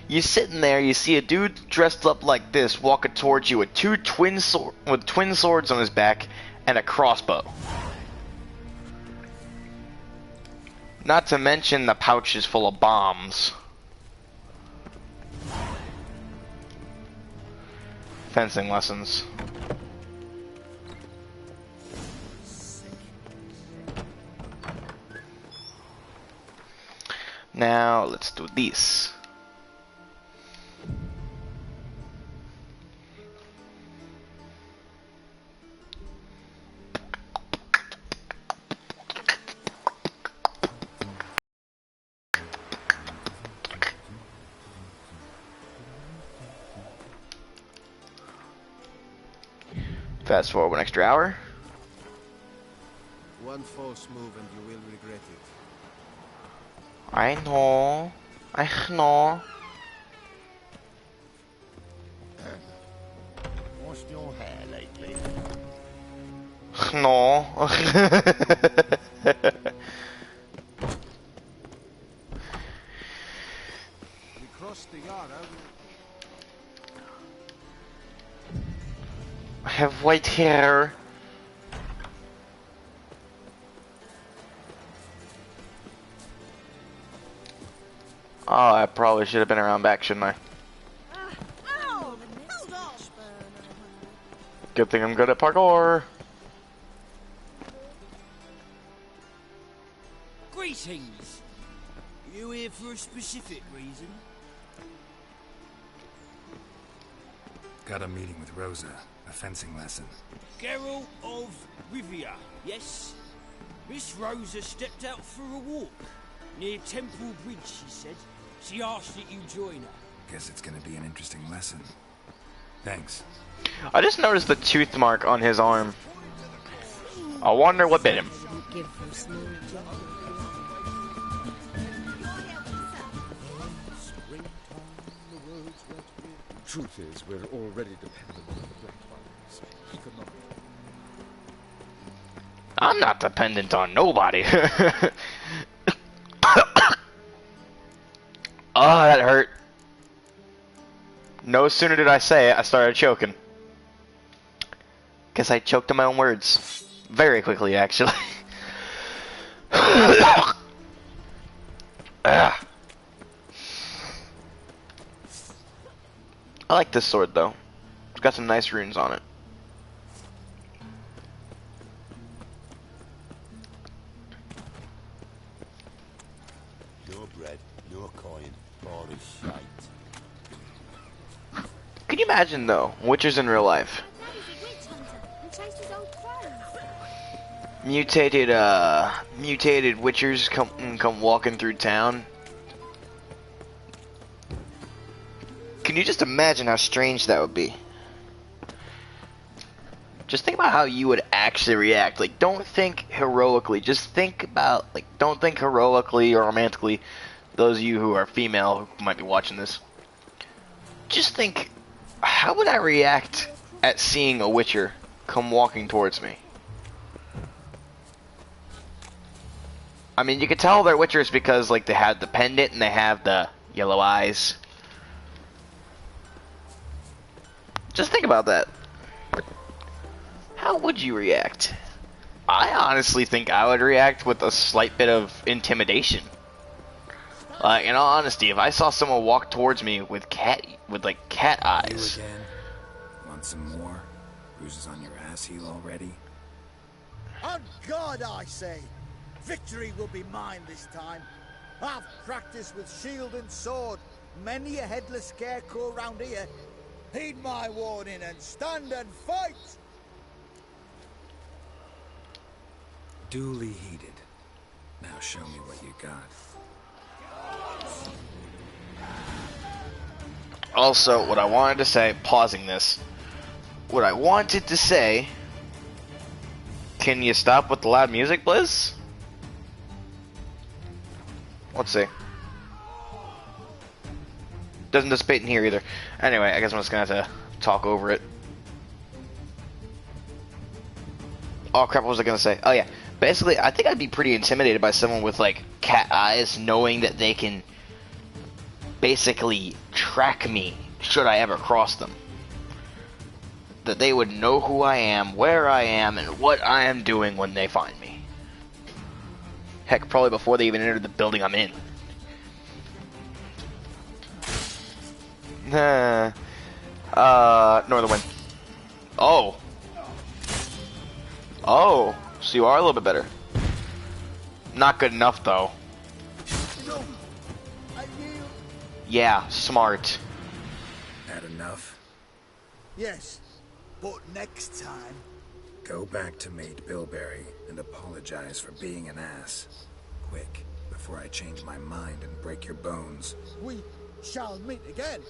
You sitting there, you see a dude dressed up like this walking towards you with twin swords on his back and a crossbow. Not to mention the pouches full of bombs. Fencing lessons. Now, let's do this. Fast forward one extra hour. One false move and you will regret it. I know. I know. Washed your hair lately? No. We crossed the yard. I have white hair. Oh, I probably should have been around back, shouldn't I? Good thing I'm good at parkour. Greetings. You here for a specific reason? Got a meeting with Rosa. A fencing lesson. Geralt of Rivia, yes? Miss Rosa stepped out for a walk. Near Temple Bridge, she said. She asked that you join her. Guess it's gonna be an interesting lesson. Thanks. I just noticed the tooth mark on his arm. I wonder what bit him. Truth is, we're already dependent on the Black Ones. He could not. I'm not dependent on nobody. Oh, that hurt. No sooner did I say it, I started choking. Guess I choked on my own words. Very quickly, actually. Ah. I like this sword, though. It's got some nice runes on it. No bread, no coin, all is shite. Can you imagine, though, witchers in real life? Mutated witchers come walking through town. Can you just imagine how strange that would be? Just think about how you would actually react. Like, don't think heroically. Just think about, like, don't think heroically or romantically. Those of you who are female who might be watching this. Just think, how would I react at seeing a witcher come walking towards me? I mean, you can tell they're witchers because, like, they have the pendant and they have the yellow eyes. Just think about that. How would you react? I honestly think I would react with a slight bit of intimidation. Like, in all honesty, if I saw someone walk towards me with like cat eyes. You again? Want some more? Bruises on your ass heel already? On God, I say! Victory will be mine this time. I've practiced with shield and sword. Many a headless scarecrow round here. Heed my warning and stand and fight! Duly heeded. Now show me what you got. Also, what I wanted to say, pausing this, what I wanted to say Can you stop with the loud music, Blizz? Let's see. Doesn't dissipate in here either. Anyway, I guess I'm just gonna have to talk over it. Oh crap, what was I gonna say? Oh yeah. Basically, I think I'd be pretty intimidated by someone with like cat eyes, knowing that they can basically track me should I ever cross them. That they would know who I am, where I am, and what I am doing when they find me. Heck, probably before they even enter the building I'm in. Northern Wind. Oh. Oh, so you are a little bit better. Not good enough, though. No, I yield. Yeah, smart. Had enough? Yes, but next time. Go back to Mate Bilberry and apologize for being an ass. Quick, before I change my mind and break your bones. We shall meet again.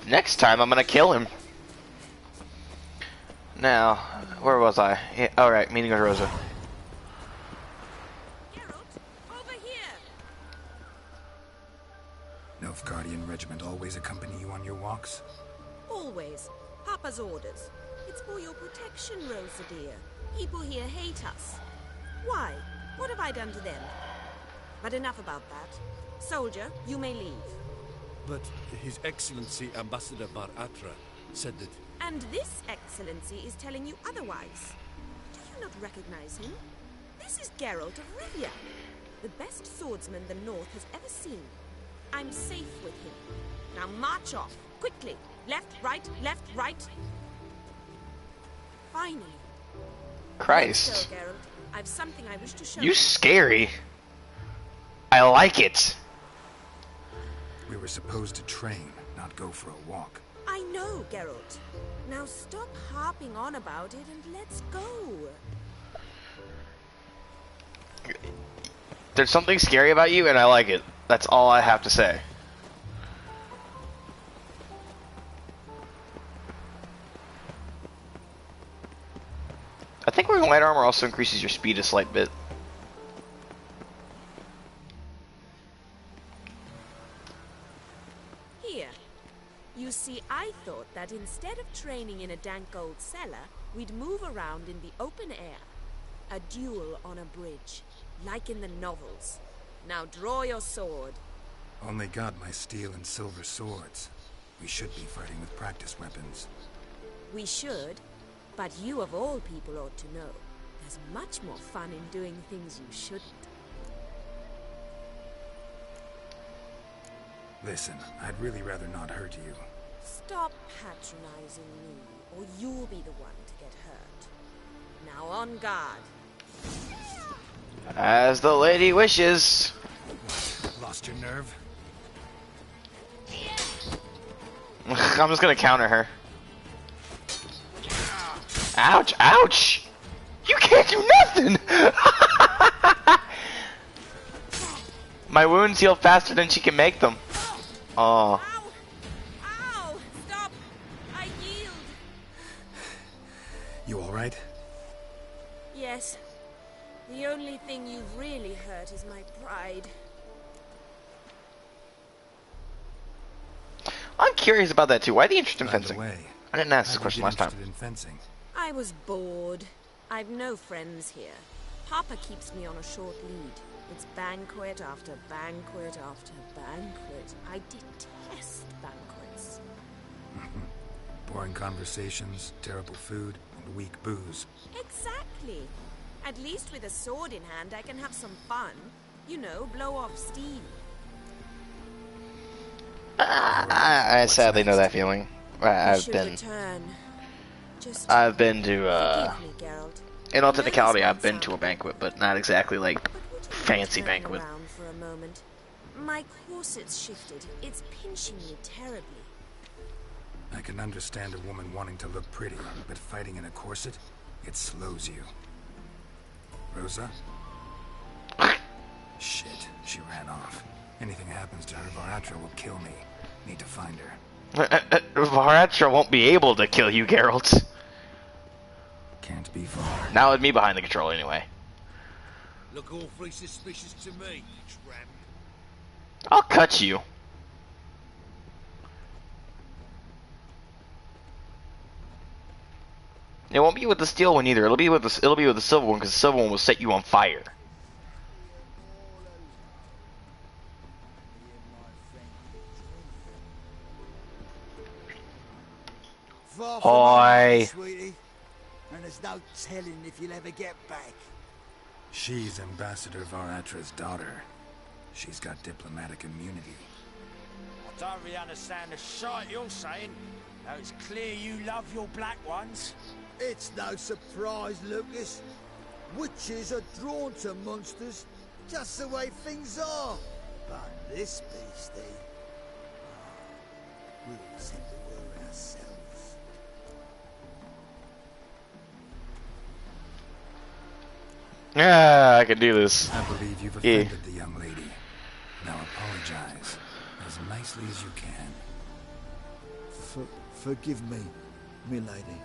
Next time, I'm gonna kill him. Now, where was I? Yeah, all right, meeting with Rosa. Geralt, over here. Nilfgaardian regiment always accompany you on your walks? Always. Papa's orders. It's for your protection, Rosa dear. People here hate us. Why? What have I done to them? But enough about that. Soldier, you may leave. But His Excellency Ambassador Bar Atra said that... And this excellency is telling you otherwise. Do you not recognize him? This is Geralt of Rivia, the best swordsman the North has ever seen. I'm safe with him. Now march off, quickly. Left, right, Finally. Christ. Let's go, Geralt. I've something I wish to show You scary. I like it. We were supposed to train, not go for a walk. I know, Geralt. Now stop harping on about it and let's go. There's something scary about you, and I like it. That's all I have to say. I think wearing light armor also increases your speed a slight bit. Here. You see, I thought that instead of training in a dank old cellar, we'd move around in the open air. A duel on a bridge, like in the novels. Now draw your sword. Only got my steel and silver swords. We should be fighting with practice weapons. We should, but you of all people ought to know. There's much more fun in doing things you shouldn't. Listen, I'd really rather not hurt you. Stop patronizing me, or you'll be the one to get hurt. Now on guard. As the lady wishes. Lost your nerve? I'm just gonna counter her. Ouch, ouch! You can't do nothing! My wounds heal faster than she can make them. Oh. Ow! Ow! Stop! I yield! You alright? Yes. The only thing you've really hurt is my pride. I'm curious about that too. Why the interest in By fencing? the way, I didn't ask this how'd you question get last time. interested in fencing? I was bored. I've no friends here. Papa keeps me on a short lead. It's banquet after banquet after banquet. I detest banquets. Boring conversations, terrible food, and weak booze. Exactly. At least with a sword in hand, I can have some fun. You know, blow off steam. I sadly know that feeling. I've been to Forgive me, Geralt. in all technicality I've been to a banquet, but not exactly like fancy Turn banquet. around for a moment. My corset's shifted. It's pinching me terribly. I can understand a woman wanting to look pretty, but fighting in a corset, it slows you. Rosa? Shit, she ran off. Anything happens to her, Bar Atra will kill me. Need to find her. Varatra won't be able to kill you, Geralt. Can't be far. Not with me behind the control, anyway. Look awfully suspicious to me, tramp. I'll cut you. It won't be with the steel one either. It'll be with the silver one, because the silver one will set you on fire. Far from Hi. home, sweetie. And there's no telling if you'll ever get back. She's Ambassador Varatra's daughter. She's got diplomatic immunity. I don't really understand the shite you're saying. Now it's clear you love your black ones. It's no surprise, Lucas. Witches are drawn to monsters, just the way things are. But this beastie, we'll send the word ourselves. Yeah, I can do this. I believe you've offended the young lady. Now apologize as nicely as you can. Forgive me, milady.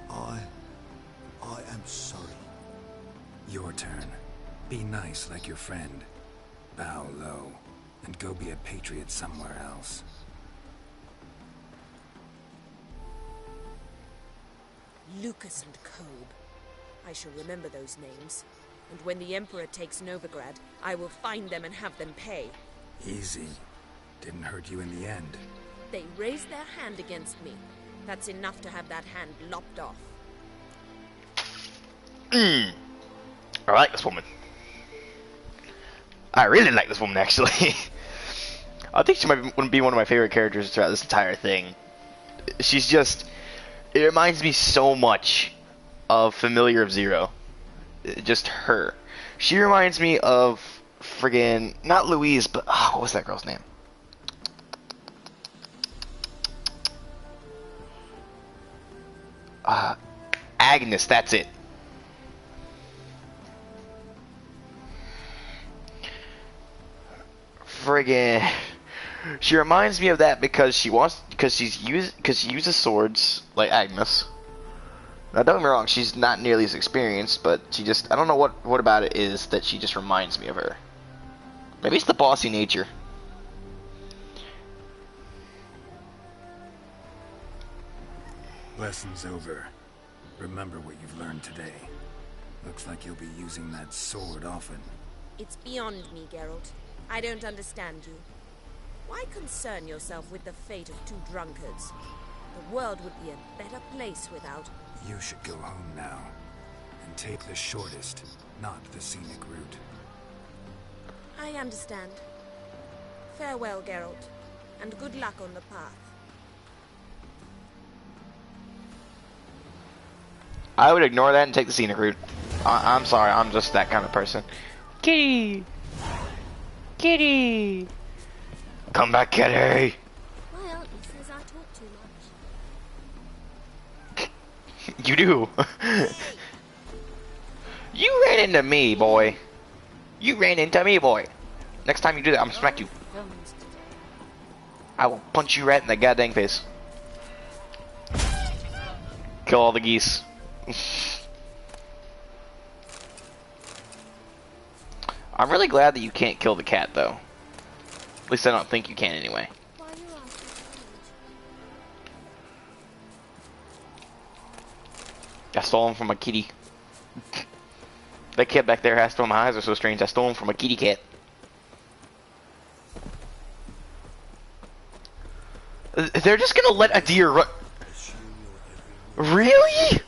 I am sorry. Your turn. Be nice like your friend. Bow low, and go be a patriot somewhere else. Lucas and Kolb. I shall remember those names. And when the Emperor takes Novigrad, I will find them and have them pay. Easy. Didn't hurt you in the end. They raised their hand against me. That's enough to have that hand lopped off. I like this woman. I really like this woman, actually. I think she might be one of my favorite characters throughout this entire thing. She's just... It reminds me so much of Familiar of Zero. Just her. She reminds me of friggin... Not Louise, but... Oh, what was that girl's name? Agnes, that's it. Friggin', she reminds me of that because she uses swords like Agnes. Now don't get me wrong, she's not nearly as experienced, but she just, I don't know what about it is that she just reminds me of her. Maybe it's the bossy nature. Lesson's over. Remember what you've learned today. Looks like you'll be using that sword often. It's beyond me, Geralt. I don't understand you. Why concern yourself with the fate of two drunkards? The world would be a better place without... You should go home now. And take the shortest, not the scenic route. I understand. Farewell, Geralt. And good luck on the path. I would ignore that and take the scenic route. I'm sorry, I'm just that kind of person. Kitty! Kitty! Come back, Kitty! Well, he says I talk too much. You do. You ran into me, boy. You ran into me, boy. Next time you do that, I'm gonna smack you. I will punch you right in the goddamn face. Kill all the geese. I'm really glad that you can't kill the cat, though. At least I don't think you can anyway. Why are you asking? I stole him from a kitty. That kid back there has to. My eyes are so strange. I stole him from a kitty cat. They're just gonna let a deer run. Really?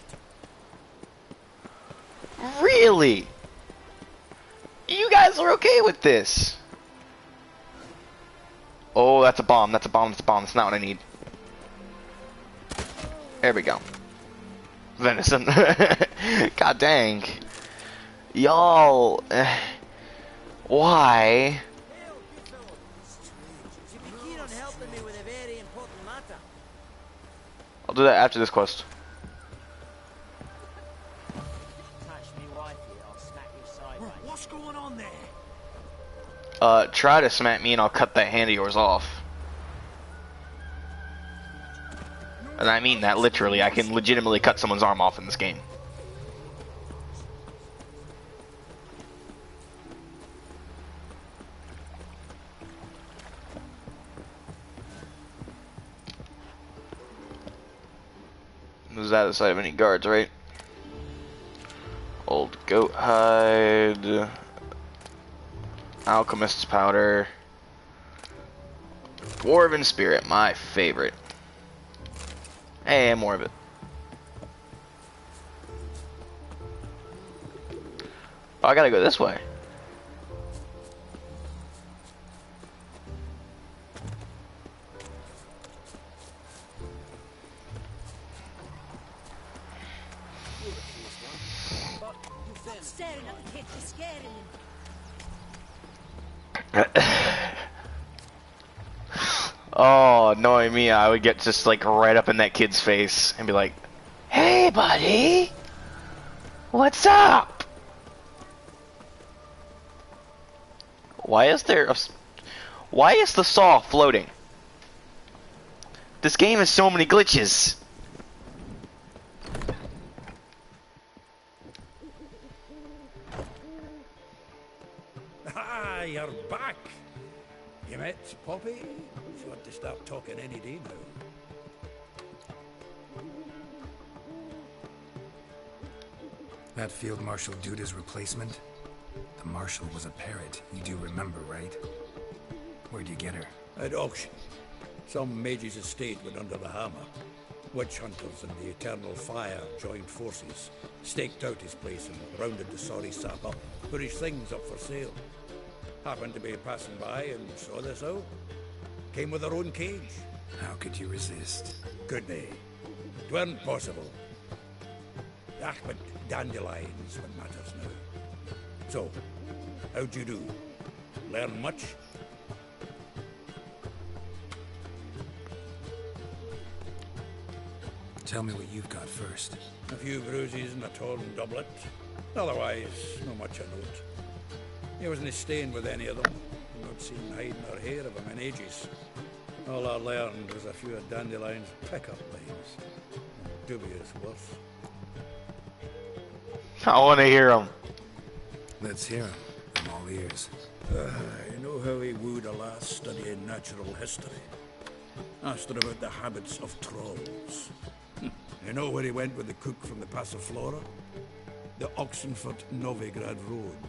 Really? You guys are okay with this? Oh, that's a bomb. That's a bomb. That's a bomb. That's not what I need. There we go. Venison. God dang. Y'all. Why? I'll do that after this quest. What's going on there? Try to smack me and I'll cut that hand of yours off. And I mean that literally. I can legitimately cut someone's arm off in this game. Was that the side of any guards, right? Old goat hide. Alchemist's powder. Dwarven spirit, my favorite. Hey, more of it. Oh, I gotta go this way. Staring at the kids, you're scaring them. Oh, knowing me, I would get just like right up in that kid's face and be like, "Hey, buddy, what's up?" Why is the saw floating? This game has so many glitches. Ah, you're back. You met Poppy? She ought to start talking any day now. That Field Marshal Duda's replacement? The Marshal was a parrot. You do remember, right? Where'd you get her? At auction. Some mage's estate went under the hammer. Witch hunters and the Eternal Fire joined forces, staked out his place and rounded the sorry sap up, put his things up for sale. Happened to be passing by and saw this out. Came with her own cage. How could you resist? Couldn't he? It weren't possible. Ah, but dandelions what matters now. So, how'd you do? Learn much? Tell me what you've got first. A few bruises and a torn doublet. Otherwise, not much of note. He wasn't staying with any of them. Not seen hide nor hair of him in ages. All I learned was a few of Dandelion's pickup lines. Dubious worth. I want to hear him. Let's hear him. I'm all ears. You know how he wooed a lass studying natural history? Asked her about the habits of trolls. You know where he went with the cook from the Passiflora? The Oxenfurt-Novigrad Road,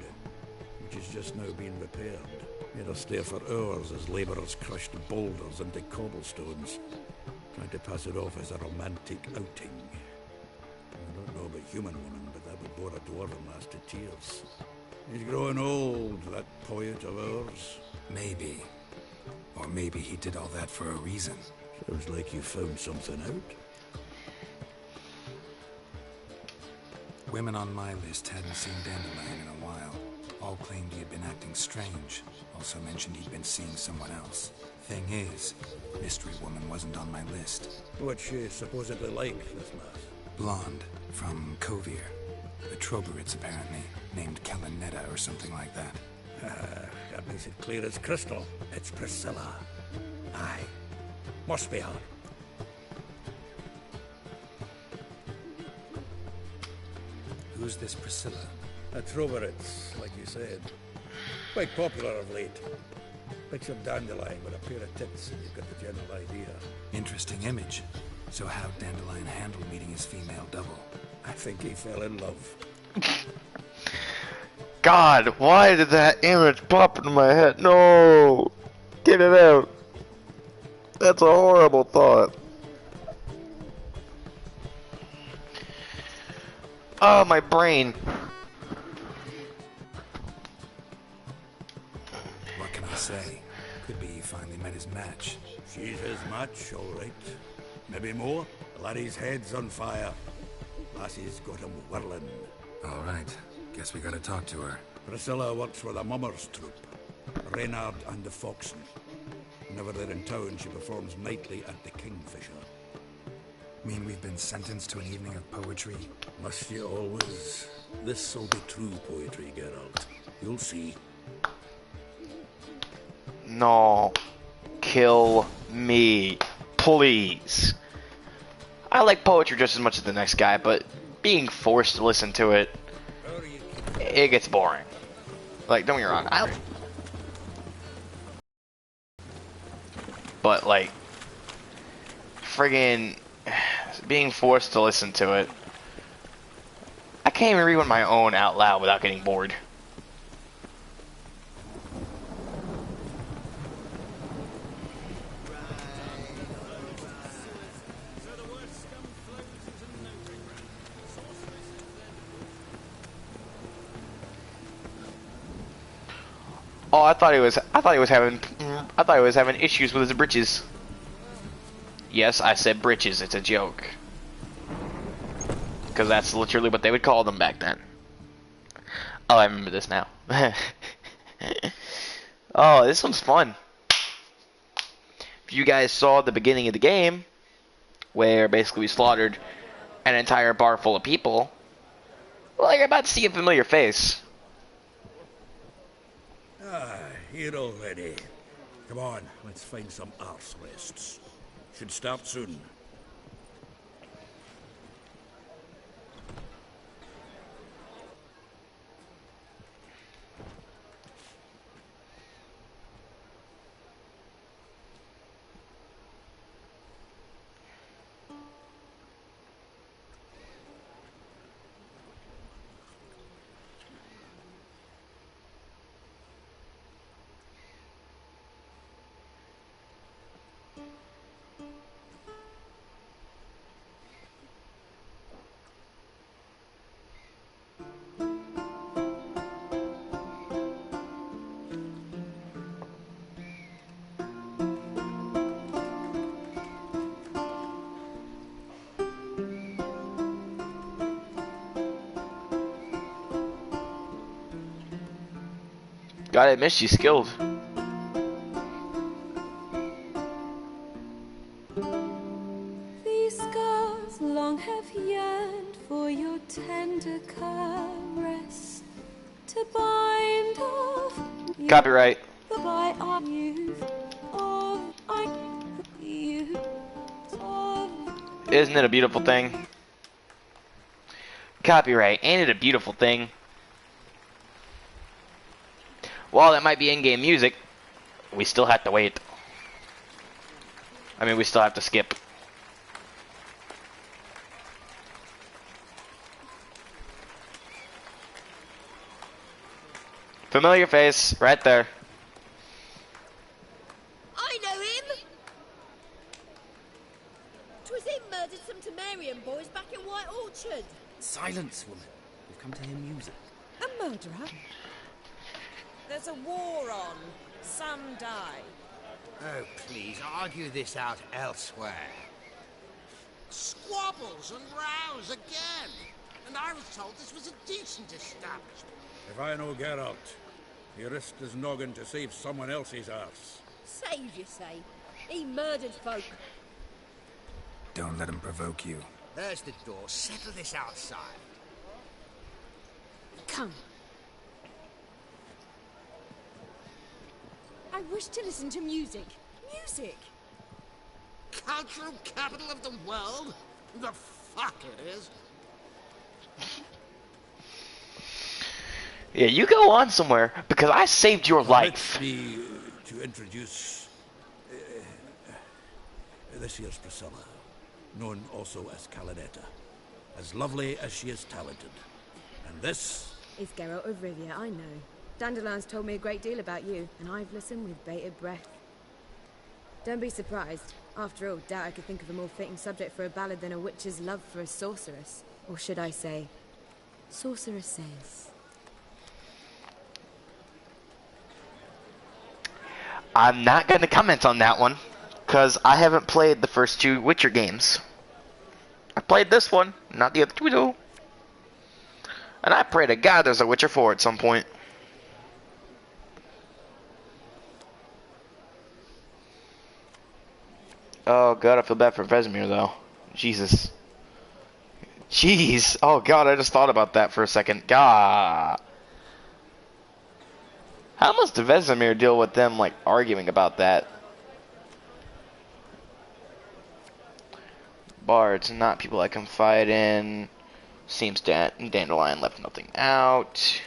which has just now been repaired. Made us stare for hours as labourers crushed boulders into cobblestones, trying to pass it off as a romantic outing. I don't know about human woman, but that would bore a dwarven lass to tears. He's growing old, that poet of ours. Maybe. Or maybe he did all that for a reason. Sounds like you found something out. Women on my list hadn't seen Dandelion in a while. All claimed he had been acting strange. Also mentioned he'd been seeing someone else. Thing is, Mystery Woman wasn't on my list. What's she supposedly like, this lass? Blonde, from Kovir. The Troberids, apparently. Named Kalanetta or something like that. That makes it clear as crystal. It's Priscilla. Aye. Must be her. Who's this Priscilla? A Troberids, like you said. Quite popular of late. Picture Dandelion with a pair of tits and you've got the general idea. Interesting image. So how'd Dandelion handle meeting his female double? I think he fell in love. God, why did that image pop into my head? No! Get it out. That's a horrible thought. Oh, my brain. What can I say? Could be he finally met his match. She's his match, all right. Maybe more. The laddie's head's on fire. Lassie's got him whirling. All right. Guess we gotta talk to her. Priscilla works for the Mummers troupe. Reynard and the Foxen. Whenever they're in town, she performs nightly at the Kingfisher. Mean we've been sentenced to an evening of poetry? Must you always? This'll be true poetry, Geralt. You'll see. No. Kill me. Please. I like poetry just as much as the next guy, but being forced to listen to it, it gets boring. Like, don't get me wrong, but like, friggin' being forced to listen to it, I can't even read one of my own out loud without getting bored. Oh, I thought he was having issues with his britches. Yes, I said britches. It's a joke. Because that's literally what they would call them back then. Oh, I remember this now. Oh, this one's fun. If you guys saw the beginning of the game, where basically we slaughtered an entire bar full of people, well, you're about to see a familiar face. Ah, here already. Come on, let's find some arse rests. Should start soon. Gotta admit, she's skilled. These scars long have yearned for your tender caress to bind off Copyright. the by of youth of youth of. Isn't it a beautiful thing? Copyright. Ain't it a beautiful thing? While that might be in-game music, we still have to wait. I mean, we still have to skip. Familiar face, right there. I know him! 'Twas him murdered some Temerian boys back in White Orchard. Silence, woman. We've come to hear music. A murderer? There's a war on. Some die. Oh, please, argue this out elsewhere. Squabbles and rows again. And I was told this was a decent establishment. If I know Geralt, he risked his noggin to save someone else's arse. Save, you say? He murdered folk. Don't let him provoke you. There's the door. Settle this outside. Come. I wish to listen to music. Music! Cultural capital of the world? The fuck it is. Yeah, you go on somewhere, because I saved your life. Permit me to introduce this here's Priscilla, known also as Calinetta. As lovely as she is talented. And this It's Geralt of Rivia, I know. Dandelion's told me a great deal about you, and I've listened with bated breath. Don't be surprised. After all, doubt I could think of a more fitting subject for a ballad than a witch's love for a sorceress. Or should I say, sorceresses. I'm not going to comment on that one, because I haven't played the first two Witcher games. I played this one, not the other two though. And I pray to God there's a Witcher 4 at some point. Oh God, I feel bad for Vesemir though. Jesus. Jeez. Oh God, I just thought about that for a second. God. How must Vesemir deal with them like arguing about that? Bards, not people I confide in. Seems Dandelion left nothing out.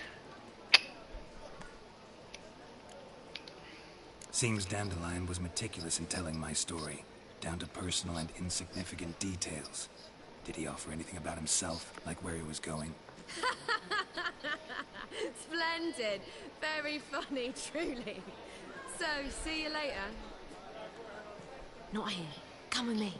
Seems Dandelion was meticulous in telling my story, down to personal and insignificant details. Did he offer anything about himself, like where he was going? Splendid. Very funny, truly. So, see you later. Not here. Come with me.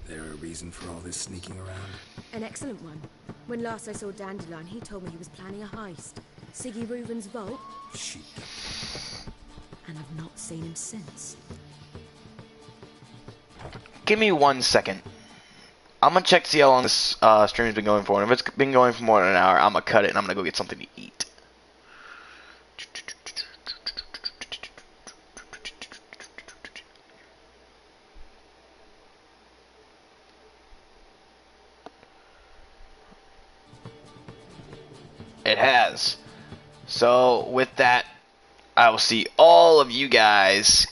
There a reason for all this sneaking around? An excellent one. When last I saw Dandelion, he told me he was planning a heist. Siggy Reuven's vault. Sheep. And I've not seen him since. Give me 1 second. I'm gonna check to see how long this stream's been going for. And if it's been going for more than an hour, I'm gonna cut it and I'm gonna go get something to eat. It has. So with that, I will see all of you guys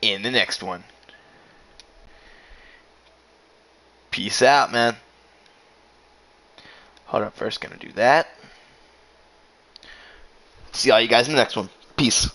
in the next one. Peace out, man. Hold up, first gonna do that. See all you guys in the next one. Peace.